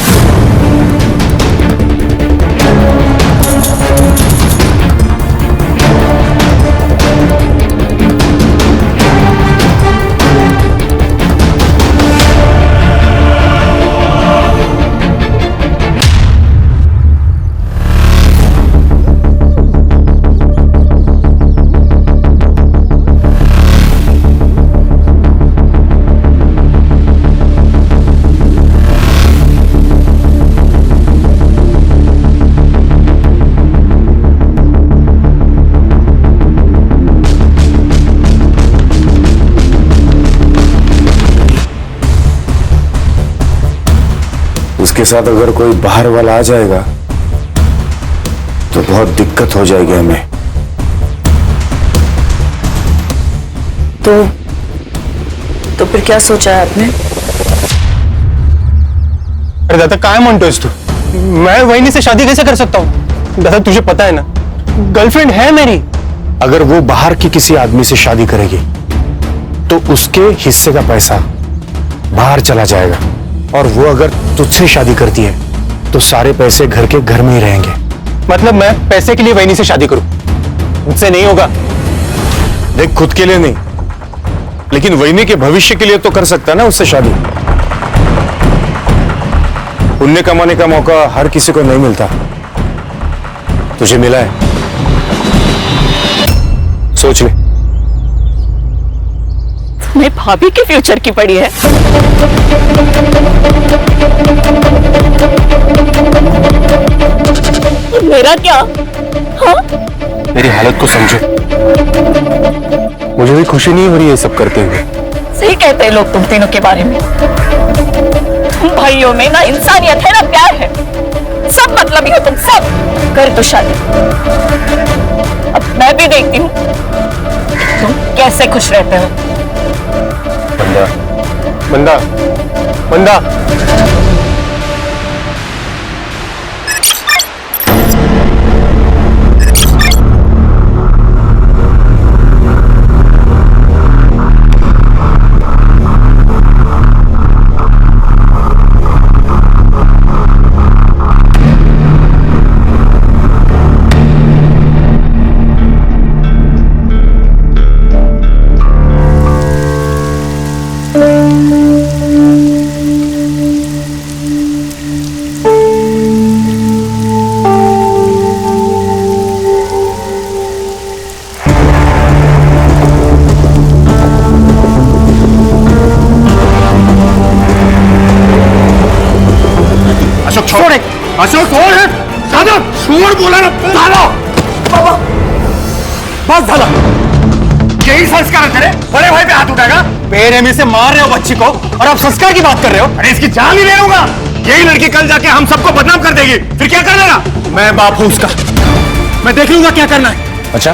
Speaker 18: उसके साथ अगर कोई बाहर वाला आ जाएगा तो बहुत दिक्कत हो जाएगी हमें।
Speaker 14: तो फिर क्या सोचा है आपने?
Speaker 11: अरे दादा, काय म्हणतोयस तू? मैं वहिनी से शादी कैसे कर सकता हूँ? दादा, तुझे पता है ना, गर्लफ्रेंड है मेरी। अगर वो बाहर की किसी आदमी से शादी करेगी तो उसके हिस्से का पैसा बाहर चला जाएगा, और वो अगर तुझसे शादी करती है तो सारे पैसे घर के घर में ही रहेंगे। मतलब मैं पैसे के लिए वहिनी से शादी करूं? मुझसे नहीं होगा। देख, खुद के लिए नहीं, लेकिन वहिनी के भविष्य के लिए तो कर सकता है ना उससे शादी। पुण्य कमाने का मौका हर किसी को नहीं मिलता, तुझे मिला है, सोच ले।
Speaker 15: तुम्हें भाभी के फ्यूचर की पड़ी है। मेरा क्या? हाँ?
Speaker 11: मेरी हालत को समझो, मुझे भी खुशी नहीं हो रही है सब करते हुए।
Speaker 15: सही कहते हैं लोग तुम तीनों के बारे में। तुम भाइयों में ना इंसानियत है ना प्यार है, सब मतलब ही हो तुम सब। कर दो शादी, अब मैं भी देखती हूँ तुम कैसे खुश रहते हो।
Speaker 11: बंदा, बंदा, बंदा।
Speaker 18: अशोक, छोड़ है दादा, छोड़ बोला ना दादा। बाबा, बस दादा, यही संस्कार है तेरे? बड़े भाई पे हाथ उठाएगा? बेरहमी से मार रहे हो बच्ची को और अब संस्कार की बात कर रहे हो? अरे इसकी जान ही ले लूंगा। यही लड़की कल जाके हम सबको बदनाम कर देगी, फिर क्या कर लेगा? मैं बाप हूं उसका, मैं देख लूंगा क्या करना है। अच्छा,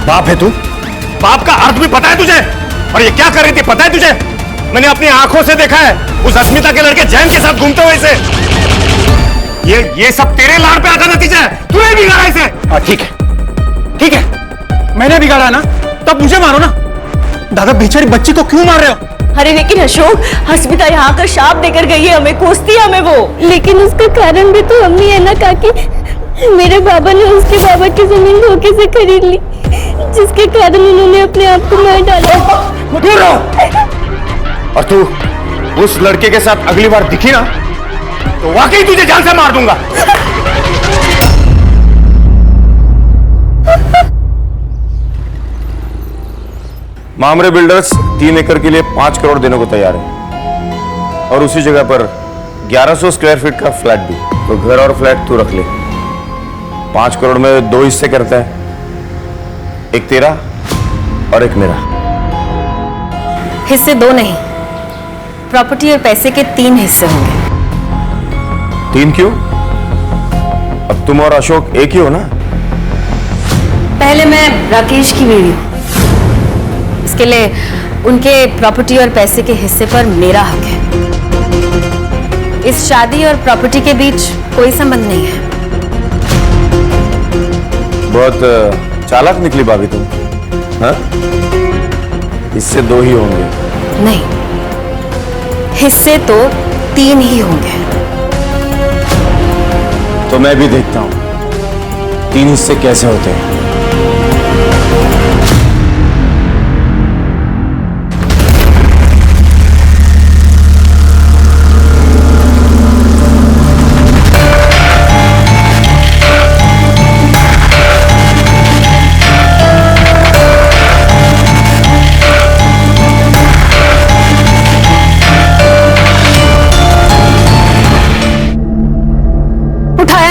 Speaker 18: बाप है तू? बाप का अर्थ भी पता है तुझे? और ये क्या कर रही थी पता है तुझे? मैंने अपनी आंखों से देखा है, उस अस्मिता के लड़के जैन के साथ घूमते हुए इसे। ये सब तेरे लाड़ पे आका नतीजा है, तूने बिगाड़ा इसे। ठीक है, ठीक है, मैंने बिगाड़ा ना, तब मुझे मारो ना। दादा, बेचारी बच्ची को क्यों मार रहे हो?
Speaker 15: अरे लेकिन अशोक, अस्मिता यहाँ आकर शाप देकर गई है हमें, कोसती है हमें वो।
Speaker 1: लेकिन उसका कारण भी तो हम ही है ना काकी। मेरे बाबा ने उसके बाबा की जमीन धोखे से खरीद ली, जिसके कारण उन्होंने अपने आप को मार डाला।
Speaker 18: दूर रहो। और तू उस लड़के के साथ अगली बार दिखी ना तो वाकई तुझे जान से मार दूंगा। मामरे बिल्डर्स 3 एकड़ के लिए 5 करोड़ देने को तैयार है।
Speaker 12: और उसी जगह पर 1100 स्क्वायर फीट का फ्लैट भी। तो घर और फ्लैट तू रख ले। 5 करोड़ में 2 हिस्से करता है, एक तेरा और एक मेरा।
Speaker 19: हिस्से 2 नहीं, प्रॉपर्टी और पैसे के 3 हिस्से होंगे।
Speaker 12: 3 क्यों? अब तुम और अशोक एक ही हो ना?
Speaker 19: पहले मैं राकेश की बीवी हूं, इसके लिए उनके प्रॉपर्टी और पैसे के हिस्से पर मेरा हक है। इस शादी और प्रॉपर्टी के बीच कोई संबंध नहीं है।
Speaker 12: बहुत चालाक निकली भाभी तुम, हाँ? हिस्से 2 ही होंगे।
Speaker 19: नहीं, हिस्से तो 3 ही होंगे।
Speaker 12: तो मैं भी देखता हूं 3 हिस्से कैसे होते हैं।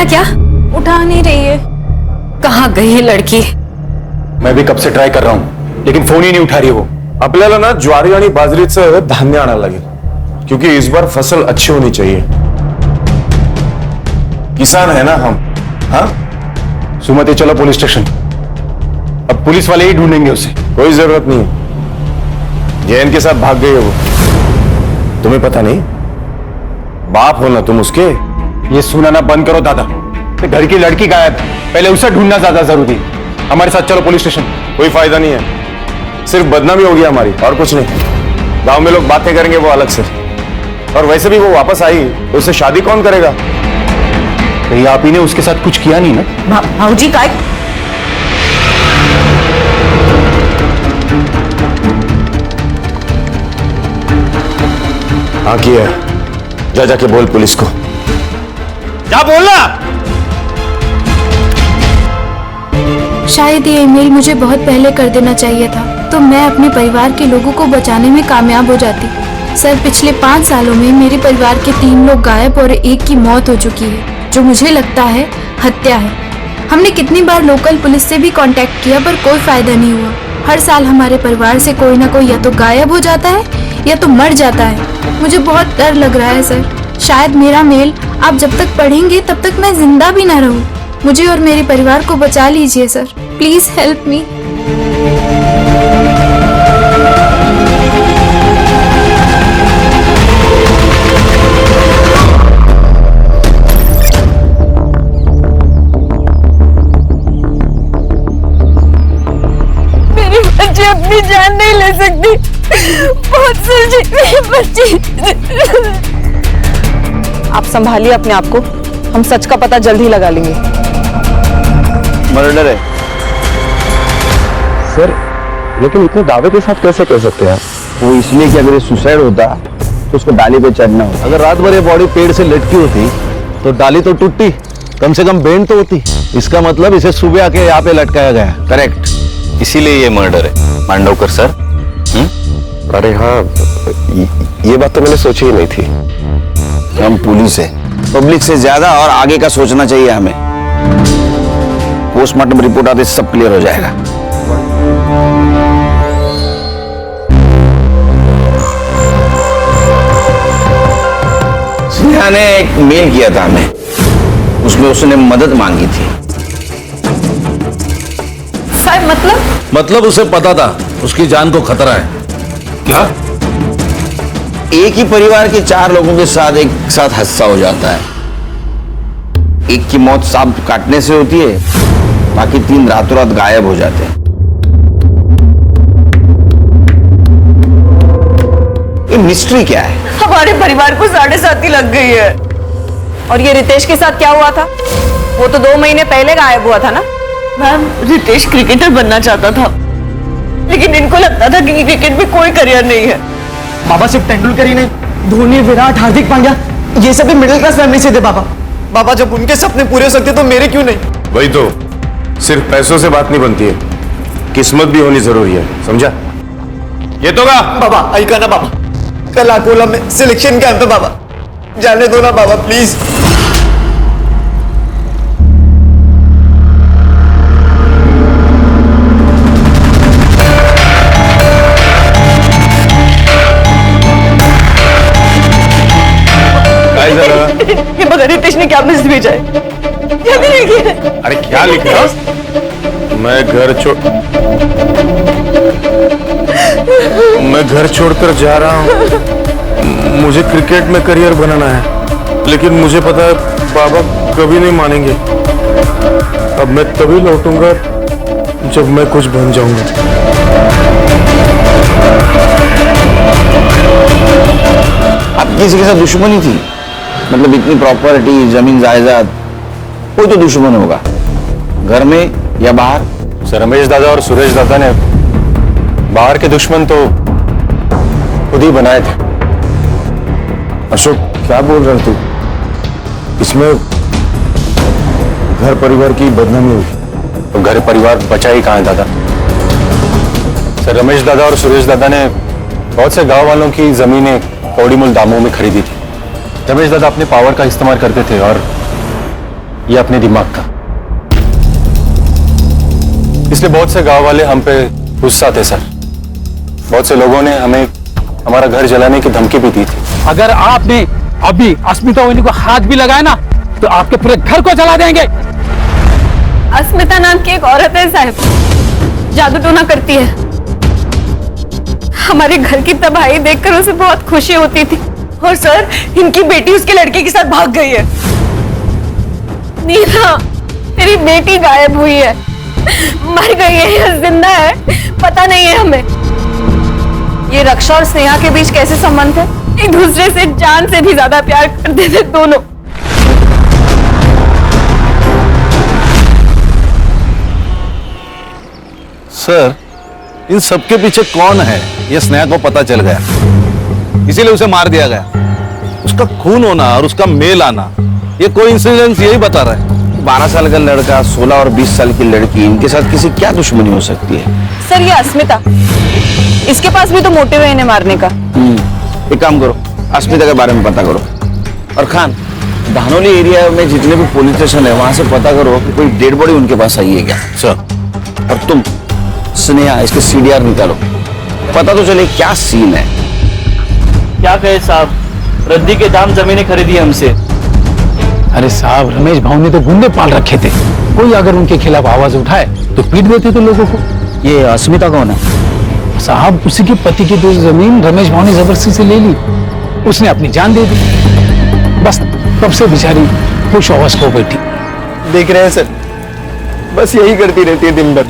Speaker 19: क्या उठा नहीं रही है? कहाँ गई है लड़की?
Speaker 12: मैं भी कब से ट्राय कर रहा हूं, लेकिन फोन ही नहीं उठा रही वो। आपल्याला ना ज्वारी आणि बाजरीचं धान्य आणायला लागेल, क्योंकि इस बार फसल अच्छी होनी चाहिए। किसान है ना हम, हाँ?
Speaker 3: सुमति चलो पुलिस स्टेशन, अब पुलिस वाले ही ढूंढेंगे उसे।
Speaker 12: कोई जरूरत नहीं है, जैन के साथ भाग गई है वो। तुम्हें पता नहीं? बाप हो ना तुम उसके।
Speaker 3: ये सुनाना बंद करो दादा, घर की लड़की गायब, पहले उसे ढूंढना ज्यादा जरूरी। हमारे साथ चलो पुलिस स्टेशन।
Speaker 12: कोई फायदा नहीं है, सिर्फ बदनामी होगी हमारी, और कुछ नहीं। गांव में लोग बातें करेंगे वो अलग से, और वैसे भी वो वापस आई तो उससे शादी कौन करेगा?
Speaker 3: कहीं आप ही ने उसके साथ कुछ किया नहीं ना?
Speaker 15: भाऊजी काय?
Speaker 12: हाँ किया, जा जाके बोल पुलिस को।
Speaker 3: क्या बोलना?
Speaker 9: शायद ये ईमेल मुझे बहुत पहले कर देना चाहिए था, तो मैं अपने परिवार के लोगों को बचाने में कामयाब हो जाती। सर, पिछले 5 सालों में मेरे परिवार के 3 लोग गायब और 1 की मौत हो चुकी है, जो मुझे लगता है हत्या है। हमने कितनी बार लोकल पुलिस से भी कांटेक्ट किया, पर कोई फायदा नहीं हुआ। हर साल हमारे परिवार से कोई ना कोई या तो गायब हो जाता है या तो मर जाता है। मुझे बहुत डर लग रहा है सर। शायद मेरा मेल आप जब तक पढ़ेंगे तब तक मैं जिंदा भी ना रहूं। मुझे और मेरे परिवार को बचा लीजिए सर, प्लीज हेल्प मी।
Speaker 15: मेरी बच्ची अपनी जान नहीं ले सकती, बहुत सुलझी मेरी बच्ची।
Speaker 14: आप संभालिए अपने आप को, हम सच का पता जल्द ही लगा लेंगे।
Speaker 12: मर्डर है
Speaker 16: सर, लेकिन इतने दावे के साथ कैसे कह सकते हैं? वो इसलिए कि अगर ये सुसाइड होता तो उसको डाली पे चढ़ना होता। अगर रात भर ये बॉडी पेड़ से लटकी होती तो डाली तो टूटती, कम से कम बेंड तो होती। इसका मतलब इसे सुबह आके यहाँ पे लटकाया गया।
Speaker 12: करेक्ट, इसीलिए ये मर्डर है। मांडवकर सर।
Speaker 16: अरे हाँ, ये बात तो मैंने सोची ही नहीं थी।
Speaker 20: हम पुलिस है, पब्लिक से ज्यादा और आगे का सोचना चाहिए हमें। पोस्टमार्टम रिपोर्ट आते सब क्लियर हो जाएगा। स्नेहा ने एक मेल किया था हमें, उसमें उसने मदद मांगी थी।
Speaker 15: सर
Speaker 12: मतलब उसे पता था उसकी जान को खतरा है। क्या?
Speaker 20: एक ही परिवार के 4 लोगों के साथ एक साथ हादसा हो जाता है। एक की मौत सांप काटने से होती है, बाकी 3 रातों रात गायब हो जाते हैं। ये मिस्ट्री क्या है?
Speaker 15: हमारे परिवार को 7.5 लग गई है।
Speaker 14: और ये रितेश के साथ क्या हुआ था? वो तो 2 महीने पहले गायब हुआ था ना?
Speaker 15: मैम, रितेश क्रिकेटर बनना चाहता था, लेकिन इनको लगता था कि क्रिकेट में कोई करियर नहीं है।
Speaker 5: बाबा सिर्फ तेंदुलकर ही नहीं, धोनी, विराट, हार्दिक पांड्या, ये सभी मिडिल क्लास फैमिली से थे। बाबा जब उनके सपने पूरे हो सकते तो मेरे क्यों नहीं?
Speaker 12: वही तो, सिर्फ पैसों से बात नहीं बनती है, किस्मत भी होनी जरूरी है, समझा? ये तो
Speaker 5: बाबा ऐका ना बाबा,
Speaker 18: कल अकोला में सिलेक्शन कैंप है बाबा, जाने दो ना बाबा प्लीज।
Speaker 15: ये बता रितेश ने क्या मैसेज भेजा है? क्या लिखा है?
Speaker 12: अरे क्या लिखा? मैं घर छोड़कर जा रहा हूँ। मुझे क्रिकेट में करियर बनाना है, लेकिन मुझे पता है बाबा कभी नहीं मानेंगे। अब मैं तभी लौटूंगा जब मैं कुछ बन जाऊंगा।
Speaker 20: अब किसी के साथ दुश्मनी थी? मतलब इतनी प्रॉपर्टी, जमीन जायदाद, कोई तो दुश्मन होगा, घर में या बाहर?
Speaker 12: सर रमेश दादा और सुरेश दादा ने बाहर के दुश्मन तो खुद ही बनाए थे। अशोक क्या बोल रहे तू? इसमें घर परिवार की बदनामी हुई तो घर परिवार बचा ही कहां है दादा? सर रमेश दादा और सुरेश दादा ने बहुत से गांव वालों की जमीनें कौड़ी मूल दामों में खरीदी थी। रमेश दादा अपने पावर का इस्तेमाल करते थे और ये अपने दिमाग का, इसलिए बहुत से गांव वाले हम पे गुस्सा थे सर। बहुत से लोगों ने हमें हमारा घर जलाने की धमकी भी दी थी।
Speaker 21: अगर आपने अभी अस्मिता वहिनी को हाथ भी लगाया ना तो आपके पूरे घर को जला देंगे।
Speaker 15: अस्मिता नाम की एक औरत है साहब, जादू टोना करती है। हमारे घर की तबाही देखकर उसे बहुत खुशी होती थी। और सर, इनकी बेटी उसके लड़के के साथ भाग गई है। नीला, मेरी बेटी गायब हुई है, मर गई है या जिंदा है पता नहीं है हमें। ये रक्षा और स्नेहा के बीच कैसे संबंध है? एक दूसरे से जान से भी ज्यादा प्यार करते थे दोनों।
Speaker 16: सर, इन सबके पीछे कौन है ये स्नेहा को पता चल गया, इसीलिए उसे मार दिया गया। उसका खून होना और उसका मेल आना ये कोइंसिडेंस यही बता रहा है।
Speaker 20: 12 साल का लड़का, 16 और 20 साल की लड़की, इनके साथ किसी क्या दुश्मनी हो सकती है?
Speaker 15: सर, ये अस्मिता, इसके पास भी तो मोटिव है इन्हें मारने का।
Speaker 20: एक काम करो, अस्मिता के बारे में पता करो। और खान, धानोली एरिया में जितने भी पुलिस स्टेशन है वहां से पता करो कि कोई डेड बॉडी उनके पास आई है क्या।
Speaker 16: सर।
Speaker 20: और तुम स्नेहा, इसके CDR निकालो, पता तो चले क्या सीन है।
Speaker 22: क्या कहे साहब, रद्दी के दाम जमीनें खरीदी हमसे।
Speaker 21: अरे साहब, रमेश भाव ने तो गुंडे पाल रखे थे, कोई अगर उनके खिलाफ आवाज उठाए तो पीट देते थे लोगों को।
Speaker 20: ये अस्मिता कौन है?
Speaker 21: साहब, उसी के पति की 2 जमीन रमेश भाव ने जबरदस्ती से ले ली, उसने अपनी जान दे दी। बस तब से बेचारी खुश आवाज खो बैठी।
Speaker 18: देख रहे हैं सर, बस यही करती रहती है दिन भर।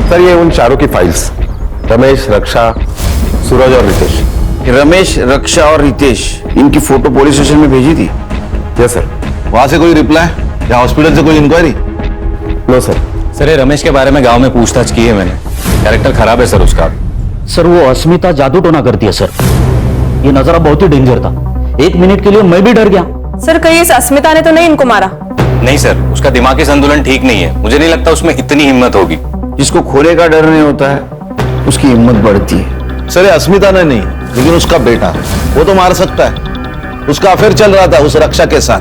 Speaker 12: सर ये उन चारों की फाइल्स, रमेश, रक्षा, सूरज और रितेश।
Speaker 20: रमेश, रक्षा और रितेश, इनकी फोटो पुलिस स्टेशन में भेजी थी?
Speaker 12: Yes sir.
Speaker 16: वहां से कोई रिप्लाई या हॉस्पिटल से कोई इंक्वायरी?
Speaker 12: No sir.
Speaker 4: सर ये रमेश के बारे में गांव में पूछताछ की है मैंने, कैरेक्टर खराब है सर उसका।
Speaker 23: सर वो अस्मिता जादू टोना करती है सर, ये नजारा बहुत ही डेंजर था, 1 मिनट के लिए मैं भी डर गया।
Speaker 15: सर, कहीं इस अस्मिता ने तो नहीं इनको मारा?
Speaker 4: नहीं सर, उसका दिमागी संतुलन ठीक नहीं है, मुझे नहीं लगता उसमें इतनी हिम्मत होगी।
Speaker 20: जिसको खोले का डर नहीं होता है उसकी हिम्मत बढ़ती है।
Speaker 16: सर ये अस्मिता ने नहीं, लेकिन उसका बेटा वो तो मार सकता है। उसका अफेयर चल रहा था उस रक्षा के साथ,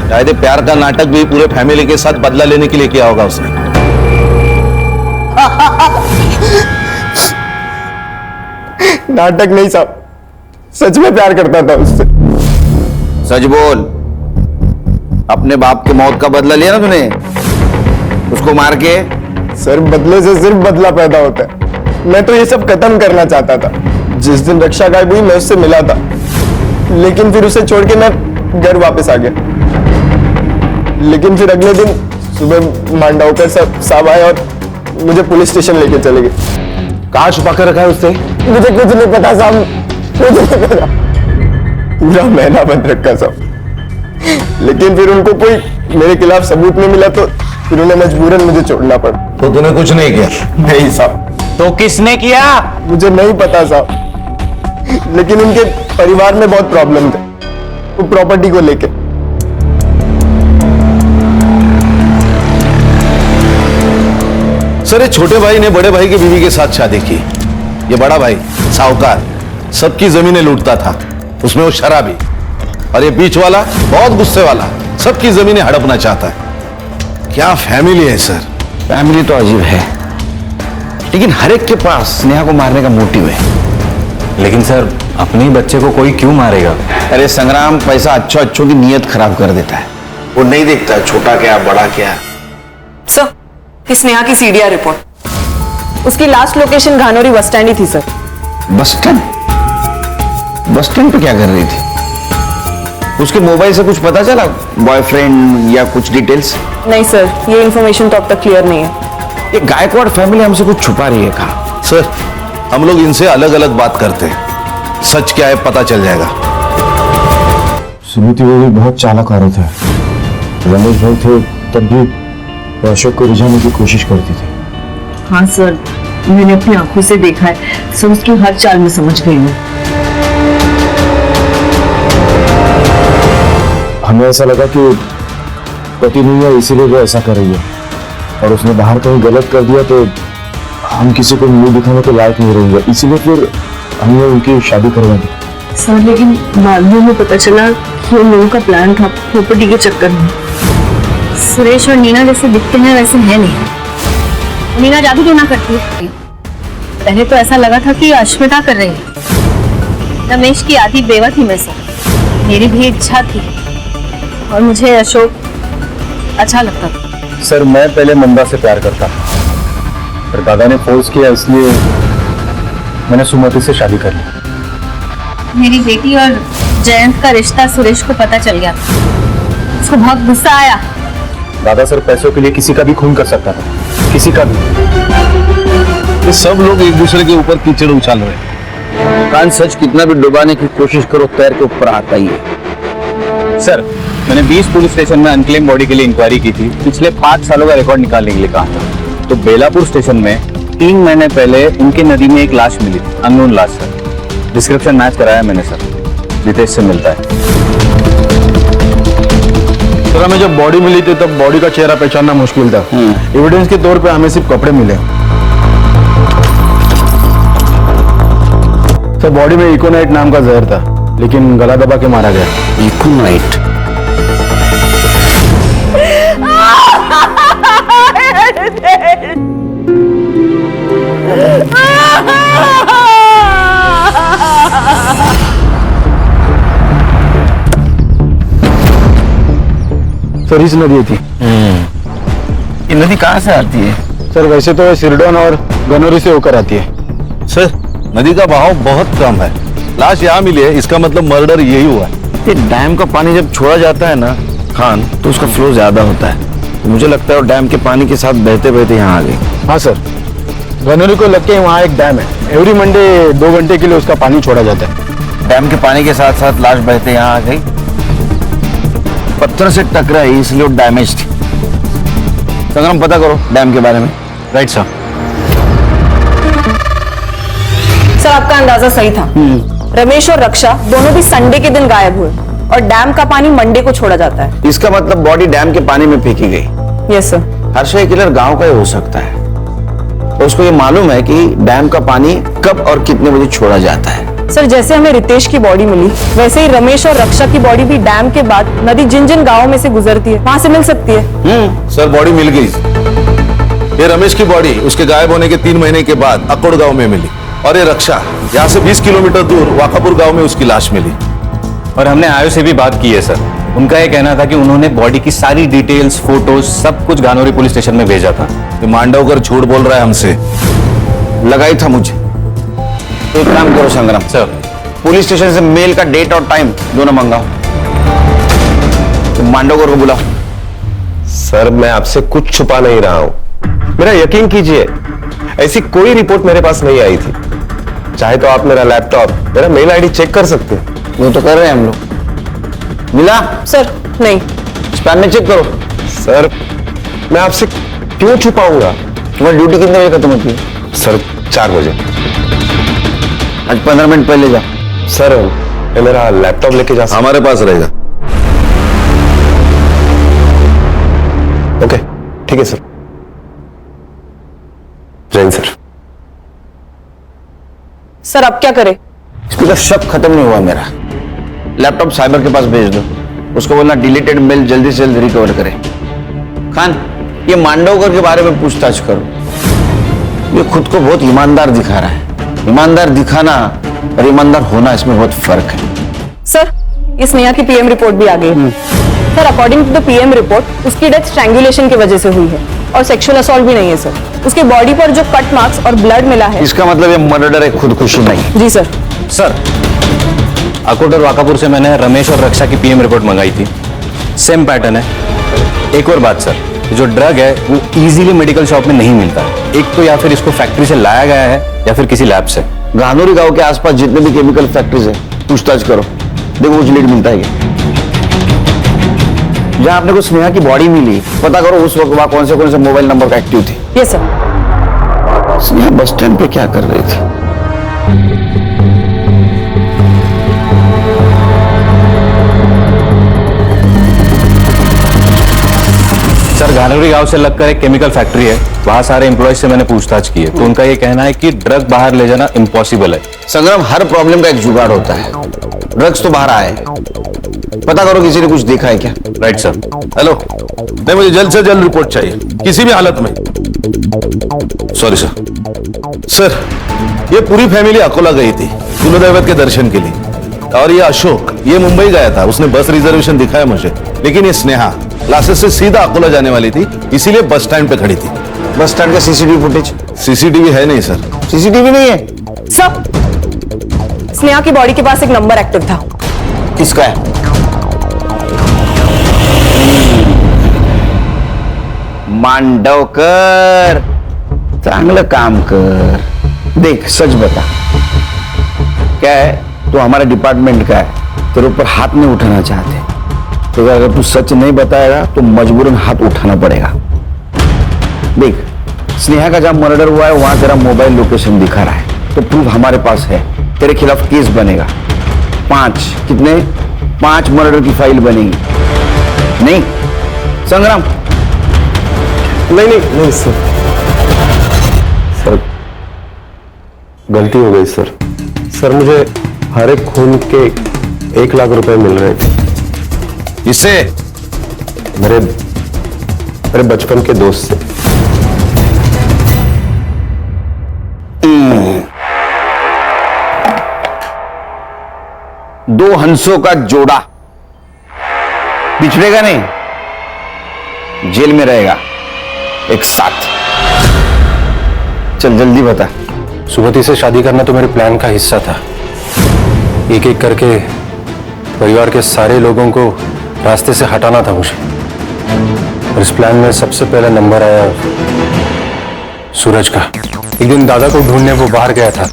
Speaker 16: शायद प्यार का नाटक भी पूरे फैमिली के साथ बदला लेने के लिए किया होगा उसने।
Speaker 18: नाटक नहीं साहब, सच में प्यार करता था उससे।
Speaker 20: सच बोल, अपने बाप के मौत का बदला लिया ना तूने उसको मार के?
Speaker 18: सर, बदले से सिर्फ बदला पैदा होता है। मैं तो ये सब खत्म करना चाहता था। जिस दिन रक्षा गायब हुई मैं उससे मिला था, लेकिन फिर उसे छोड़ के मैं घर वापस आ गया। लेकिन फिर अगले दिन सुबह मांडावकर साहब आए और मुझे पुलिस स्टेशन लेके चले गए।
Speaker 12: कहाँ छुपा कर रखा है उससे?
Speaker 18: मुझे कुछ नहीं पता साहब, कुछ नहीं पता। पूरा महीना बंद रखा साहब, लेकिन फिर उनको कोई मेरे खिलाफ सबूत नहीं मिला तो फिर उन्हें मजबूरन मुझे छोड़ना पड़ा।
Speaker 16: तो तूने कुछ नहीं किया?
Speaker 18: नहीं साहब।
Speaker 22: तो किसने किया?
Speaker 18: मुझे नहीं पता साहब, लेकिन उनके परिवार में बहुत प्रॉब्लम थे वो प्रॉपर्टी को लेके।
Speaker 16: सर ये छोटे भाई ने बड़े भाई की बीवी के साथ शादी की। ये बड़ा भाई साहूकार सबकी जमीनें लूटता था, उसमें वो शराबी। और ये बीच वाला बहुत गुस्से वाला, सबकी जमीनें हड़पना चाहता है। क्या फैमिली है सर।
Speaker 20: फैमिली तो अजीब है, लेकिन हर एक के पास स्नेहा को मारने का मोटिव है।
Speaker 12: लेकिन सर अपने बच्चे को कोई क्यों मारेगा?
Speaker 20: अरे संग्राम, पैसा अच्छों की नीयत खराब कर देता है। वो नहीं देखता छोटा क्या बड़ा क्या।
Speaker 14: सर, स्नेहा की सीडीआर रिपोर्ट, उसकी लास्ट लोकेशन घानोरी बस स्टैंड ही थी sir.
Speaker 20: Bus stand? Bus stand पे क्या कर रही थी? उसके मोबाइल से कुछ पता चला, बॉयफ्रेंड या कुछ डिटेल्स?
Speaker 14: नहीं सर, ये इन्फॉर्मेशन तो अब तक क्लियर नहीं है।
Speaker 20: ये गायकवाड़ फैमिली हमसे कुछ छुपा रही है। कहा
Speaker 16: सर हम लोग इनसे अलग अलग बात करते हैं, सच क्या है पता चल जाएगा।
Speaker 11: सुनीति वो भी बहुत चालाक औरत है। रमेश भाई थे तब भी वो अशोक को रिझाने की कोशिश करती थी।
Speaker 15: हाँ सर, मैंने अपनी आंखों से देखा है, सब उसकी हर चाल में समझ गई हूँ।
Speaker 11: हमें ऐसा लगा कि पति नहीं है इसीलिए वो ऐसा कर रही है, और उसने बाहर कहीं गलत कर दिया तो हम किसी को मुंह दिखाने के लायक नहीं रहेंगे, इसीलिए फिर हमने उनकी शादी करवा दी।
Speaker 15: सर लेकिन बाद में पता चला कि उन लोगों का प्लान था प्रॉपर्टी के चक्कर में।
Speaker 1: सुरेश और नीना जैसे दिखते हैं वैसे है नहीं। नीना जादू टोना करती है। पहले तो ऐसा लगा था कि अश्मिता कर रही है। रमेश की आधी बेवा थी मैं से। मेरी भी इच्छा थी और मुझे अशोक अच्छा लगता था।
Speaker 12: सर मैं पहले मंदा से प्यार करता था, पर दादा ने फोर्स किया इसलिए मैंने सुमति से शादी कर ली।
Speaker 1: मेरी बेटी और जयंत का रिश्ता सुरेश को पता चल गया था। उसको बहुत गुस्सा आया।
Speaker 12: दादा सर पैसों के लिए किसी का भी खून कर सकता था, किसी का भी।
Speaker 16: ये सब लोग एक दूसरे के ऊपर कीचड़ उछाल रहे हैं।
Speaker 20: कान सच कितना भी डुबाने की कोशिश करो, पैर के ऊपर आता ही है।
Speaker 12: सर मैंने 20 पुलिस स्टेशन में अनक्लेम बॉडी के लिए इंक्वायरी की थी, पिछले 5 सालों का रिकॉर्ड निकालने के लिए कहा था। तो बेलापुर स्टेशन में 3 महीने पहले उनके नदी में एक लाश मिली थी, अननोन लाश सर। डिस्क्रिप्शन मैच कराया मैंने सर, रितेश से मिलता है।
Speaker 11: सर हमें जब बॉडी मिली थी तब बॉडी का चेहरा पहचानना मुश्किल था। एविडेंस के तौर पे हमें सिर्फ कपड़े मिले। सर बॉडी में इकोनाइट नाम का जहर था, लेकिन गला दबा के मारा गया।
Speaker 20: इकोनाइट?
Speaker 11: सर इस नदी थी।
Speaker 20: ये नदी कहाँ से आती है?
Speaker 11: सर वैसे तो सिरडोन और गनोरी से होकर आती है।
Speaker 16: सर नदी का बहाव बहुत कम है, लाश यहाँ मिली है, इसका मतलब मर्डर यही हुआ है।
Speaker 20: ये डैम का पानी जब छोड़ा जाता है ना खान, तो उसका फ्लो ज्यादा होता है। तो मुझे लगता है वो डैम के पानी के साथ बहते बहते यहाँ आ गई।
Speaker 11: हाँ सर, गनोरी को लग के वहाँ एक डैम है। एवरी मंडे 2 घंटे के लिए उसका पानी छोड़ा जाता है।
Speaker 20: डैम के पानी के साथ साथ लाश बहते यहाँ आ गई। पत्थर से टकराई इसलिए वो डैमेज थी। संग्राम पता करो डैम के बारे में।
Speaker 11: Right sir.
Speaker 14: सर आपका अंदाजा सही था। रमेश और रक्षा दोनों भी संडे के दिन गायब हुए और डैम का पानी मंडे को छोड़ा जाता है।
Speaker 20: इसका मतलब बॉडी डैम के पानी में फेंकी गई।
Speaker 14: Yes sir.
Speaker 20: हर्ष किलर गांव का ही हो सकता है। तो उसको ये मालूम है कि डैम का पानी कब और कितने बजे छोड़ा जाता है।
Speaker 14: सर जैसे हमें रितेश की बॉडी मिली, वैसे ही रमेश और रक्षा की बॉडी भी डैम के बाद नदी जिन जिन गाँव में से गुजरती है वहां से मिल सकती है।
Speaker 16: सर बॉडी मिल गई। ये रमेश की बॉडी उसके गायब होने के 3 महीने के बाद अकोड़ गांव में मिली, और ये रक्षा यहाँ से 20 किलोमीटर दूर वाकापुर गांव में उसकी लाश मिली।
Speaker 12: और हमने आयो से भी बात की है सर। उनका ये कहना था कि उन्होंने बॉडी की सारी डिटेल्स, फोटोज सब कुछ घानोरी पुलिस स्टेशन में भेजा था।
Speaker 16: ये मांडवकर झूठ बोल रहा है हमसे।
Speaker 20: लगा ही था मुझे। तो एक काम करो संग्राम
Speaker 12: सर,
Speaker 20: पुलिस स्टेशन से मेल का डेट और टाइम दोनों मंगाओ। तो मांडवकर को बुलाओ।
Speaker 2: सर मैं आपसे कुछ छुपा नहीं रहा हूं, मेरा यकीन कीजिए, ऐसी कोई रिपोर्ट मेरे पास नहीं आई थी। चाहे तो आप मेरा लैपटॉप, मेरा मेल आईडी चेक कर सकते हैं।
Speaker 20: वो तो कर रहे हैं हम लोग। मिला?
Speaker 14: सर नहीं।
Speaker 20: स्पैम में चेक करो।
Speaker 2: सर मैं आपसे क्यों छुपाऊंगा?
Speaker 20: तुम्हारी ड्यूटी कितने बजे खत्म होती है?
Speaker 2: सर 4 बजे।
Speaker 20: आज 15 मिनट पहले जा।
Speaker 2: सर मैं मेरा लैपटॉप लेके जा सकता?
Speaker 16: हमारे पास रहेगा।
Speaker 2: ओके ठीक है सर। जैन सर।
Speaker 14: सर अब क्या करें?
Speaker 20: इसका शक खत्म नहीं हुआ मेरा। लैपटॉप साइबर के पास भेज दो, उसको बोलना डिलीटेड मेल जल्दी से जल्दी रिकवर करे। खान, ये मांडवकर के बारे में पूछताछ करो। ये खुद को बहुत ईमानदार दिखा रहा है। ईमानदार दिखाना और ईमानदार होना, इसमें बहुत फर्क है।
Speaker 14: सर, ये स्नेहा की पीएम रिपोर्ट भी आ गई है। Sir, according to the PM report उसकी डेथ स्ट्रैंगुलेशन की वजह से हुई है और सेक्सुअल असॉल्ट भी नहीं है सर। उसके बॉडी पर जो कट मार्क्स और ब्लड मिला है,
Speaker 20: इसका मतलब ये मर्डर है, खुदकुशी नहीं।
Speaker 14: जी सर।
Speaker 12: सर, अकोट और वाकापुर से मैंने रमेश और रक्षा की पीएम रिपोर्ट मंगाई थी। सेम पैटर्न है। एक और बात सर, जो ड्रग है वो इजीली मेडिकल शॉप में नहीं मिलता। एक तो या फिर इसको फैक्ट्री से लाया गया है या फिर किसी लैब से।
Speaker 20: गानोरी गांव के आसपास जितने भी केमिकल फैक्ट्रीज है, पूछताछ करो, देखो कुछ लीड मिलता है क्या। जहां आपने को स्नेहा की बॉडी मिली, पता करो उस वक्त वहां कौन से मोबाइल नंबर का एक्टिव थे।
Speaker 14: Yes sir.
Speaker 20: Sneha bus stand पे क्या कर रही थी?
Speaker 12: सर, गानोरी गांव से लगकर एक केमिकल फैक्ट्री है, वहां सारे एम्प्लॉयज से मैंने पूछताछ की है, तो उनका ये कहना है कि ड्रग बाहर ले जाना इम्पॉसिबल है।
Speaker 20: संग्राम, हर प्रॉब्लम का एक जुगाड़ होता है। ड्रग्स तो बाहर आए, पता करो किसी ने कुछ देखा है क्या।
Speaker 12: Right sir.
Speaker 16: हेलो, नहीं मुझे जल्द से जल्द रिपोर्ट चाहिए, किसी भी हालत में। Sorry sir. सर, ये पूरी फैमिली अकोला गई थी कुलदैवत के दर्शन के लिए, और ये अशोक ये मुंबई गया था। उसने बस रिजर्वेशन दिखाया मुझे, लेकिन ये स्नेहा क्लासेस से सीधा अकोला जाने वाली थी, इसीलिए बस स्टैंड पे खड़ी थी।
Speaker 20: बस स्टैंड का सीसीटीवी फुटेज?
Speaker 16: सीसीटीवी है नहीं सर।
Speaker 20: सीसीटीवी नहीं है
Speaker 14: सर। स्नेहा की बॉडी के पास एक नंबर एक्टिव था।
Speaker 20: किसका है? मांडवकर, चांगलं काम कर। देख, सच बता, क्या है तू हमारे डिपार्टमेंट का है, तेरे ऊपर हाथ नहीं उठाना चाहते, तो अगर तू सच नहीं बताएगा तो मजबूरन हाथ उठाना पड़ेगा। देख, स्नेहा का जहां मर्डर हुआ है वहां तेरा मोबाइल लोकेशन दिखा रहा है, तो प्रूफ हमारे पास है। तेरे खिलाफ केस बनेगा। 5 मर्डर की फाइल बनेगी। नहीं संग्राम?
Speaker 2: नहीं सर। सर, गलती हो गई सर। सर, मुझे हर एक खून के 1 लाख रुपए मिल रहे थे।
Speaker 16: इससे?
Speaker 2: मेरे बचपन के दोस्त से।
Speaker 20: दो हंसों का जोड़ा बिछड़ेगा नहीं, जेल में रहेगा एक साथ। चल जल्दी बता।
Speaker 12: सुमति से शादी करना तो मेरे प्लान का हिस्सा था। एक एक करके परिवार के सारे लोगों को रास्ते से हटाना था मुझे। और इस प्लान में सबसे पहला नंबर आया सूरज का। एक दिन दादा को ढूंढने वो बाहर गया था।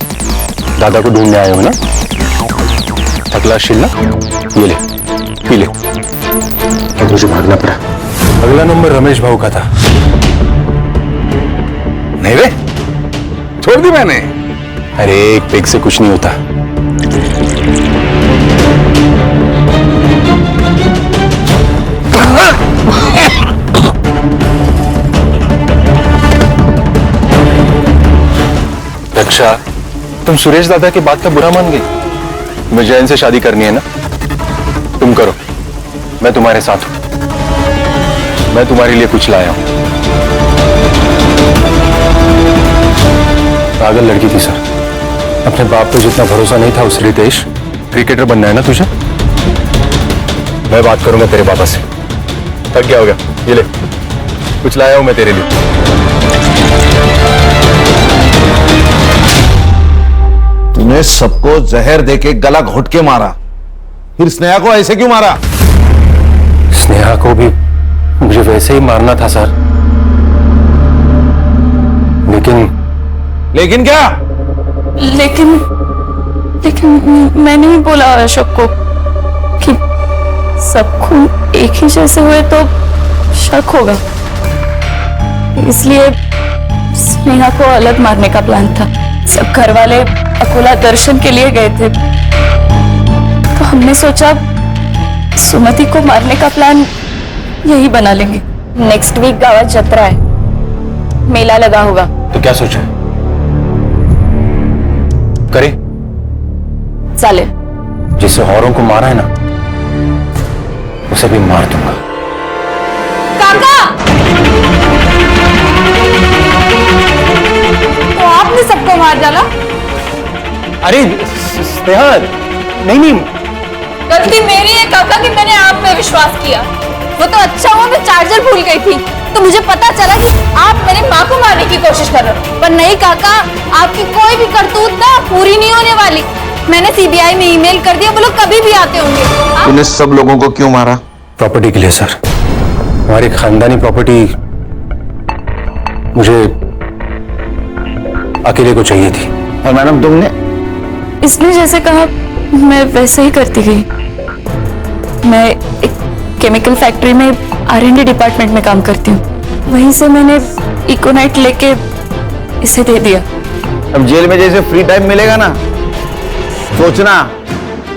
Speaker 12: दादा को ढूंढने आए हो ना? थकला शिलना, ये ले, पी ले। और मुझे भागना पड़ा। अगला नंबर रमेश भाऊ का था।
Speaker 17: नहीं रे, छोड़ दी मैंने।
Speaker 12: अरे एक पेग से कुछ नहीं होता। रक्षा, तुम सुरेश दादा की बात का बुरा मान गई? तुम्हें जैन से शादी करनी है ना? तुम करो, मैं तुम्हारे साथ हूं। मैं तुम्हारे लिए कुछ लाया हूं। पागल लड़की थी सर। अपने बाप पे जितना भरोसा नहीं था उस रितेश। क्रिकेटर बनना है ना तुझे? मैं बात करूंगा तेरे पापा से। थक गया होगा, ये ले, कुछ लाया हूं मैं तेरे लिए।
Speaker 16: तूने सबको जहर देके गला घोट के मारा, फिर स्नेहा को ऐसे क्यों मारा?
Speaker 12: स्नेहा को भी मुझे वैसे ही मारना था सर।
Speaker 16: लेकिन क्या?
Speaker 9: लेकिन मैंने ही बोला अशोक को कि सब खून एक ही जैसे हुए तो शक होगा, इसलिए स्नेहा को अलग मारने का प्लान था। सब घर वाले अकोला दर्शन के लिए गए थे, तो हमने सोचा सुमति को मारने का प्लान यही बना लेंगे। नेक्स्ट वीक गावात जत्रा है, मेला लगा होगा।
Speaker 12: तो क्या सोचा? करे
Speaker 14: साले
Speaker 12: जिसे औरों को मारा है ना, उसे भी मार दूंगा।
Speaker 14: काका, तो आपने सबको मार डाला?
Speaker 12: अरे स्नेहा, नहीं
Speaker 14: गलती मेरी है काका कि मैंने आप में विश्वास किया। वो तो अच्छा हुआ मैं चार्जर भूल गई थी, तो मुझे पता चला कि आप मेरी माँ को मारने की कोशिश कर रहे हो। पर नहीं काका, आपकी कोई भी करतूत ना पूरी नहीं होने वाली। मैंने सीबीआई में ईमेल कर दिया, वो लोग कभी भी आते होंगे।
Speaker 20: तूने सब लोगों को क्यों मारा?
Speaker 12: प्रॉपर्टी के लिए सर। हमारी खानदानी प्रॉपर्टी मुझे अकेले को चाहिए थी।
Speaker 20: और मैडम तुमने?
Speaker 9: इसने जैसे कहा मैं वैसे ही करती गई। मैं एक केमिकल फैक्ट्री में R&D डिपार्टमेंट में काम करती हूँ। वहीं से मैंने इकोनाइट लेके इसे दे दिया।
Speaker 20: अब जेल में जैसे फ्री टाइम मिलेगा ना, सोचना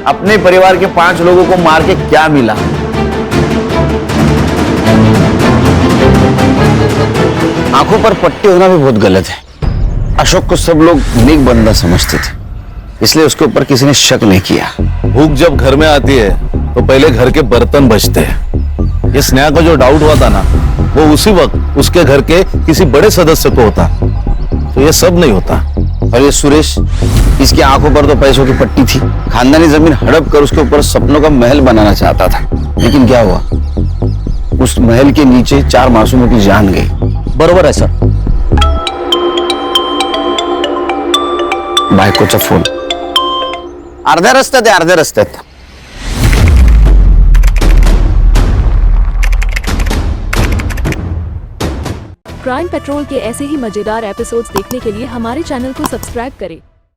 Speaker 20: अपने परिवार के 5 लोगों को मार के क्या मिला। आंखों पर पट्टी होना भी बहुत गलत है। अशोक को सब लोग नेक बंदा समझते थे, इसलिए उसके ऊपर किसी ने शक नहीं किया।
Speaker 16: भूख जब घर में आती है तो पहले घर के बर्तन बचते हैं। ये स्नेहा को जो डाउट हुआ था ना, वो उसी वक्त उसके घर के किसी बड़े सदस्य को होता, तो ये सब नहीं होता।
Speaker 20: और ये सुरेश, इसकी आंखों पर तो पैसों की पट्टी थी। खानदानी जमीन हड़प कर उसके ऊपर सपनों का महल बनाना चाहता था, लेकिन क्या हुआ, उस महल के नीचे 4 मासूमों की जान गई।
Speaker 23: बरोबर है सर।
Speaker 20: बायकोचा फोन अर्ध्या रस्त्यात
Speaker 6: क्राइम पेट्रोल के ऐसे ही मजेदार एपिसोड्स देखने के लिए हमारे चैनल को सब्सक्राइब करें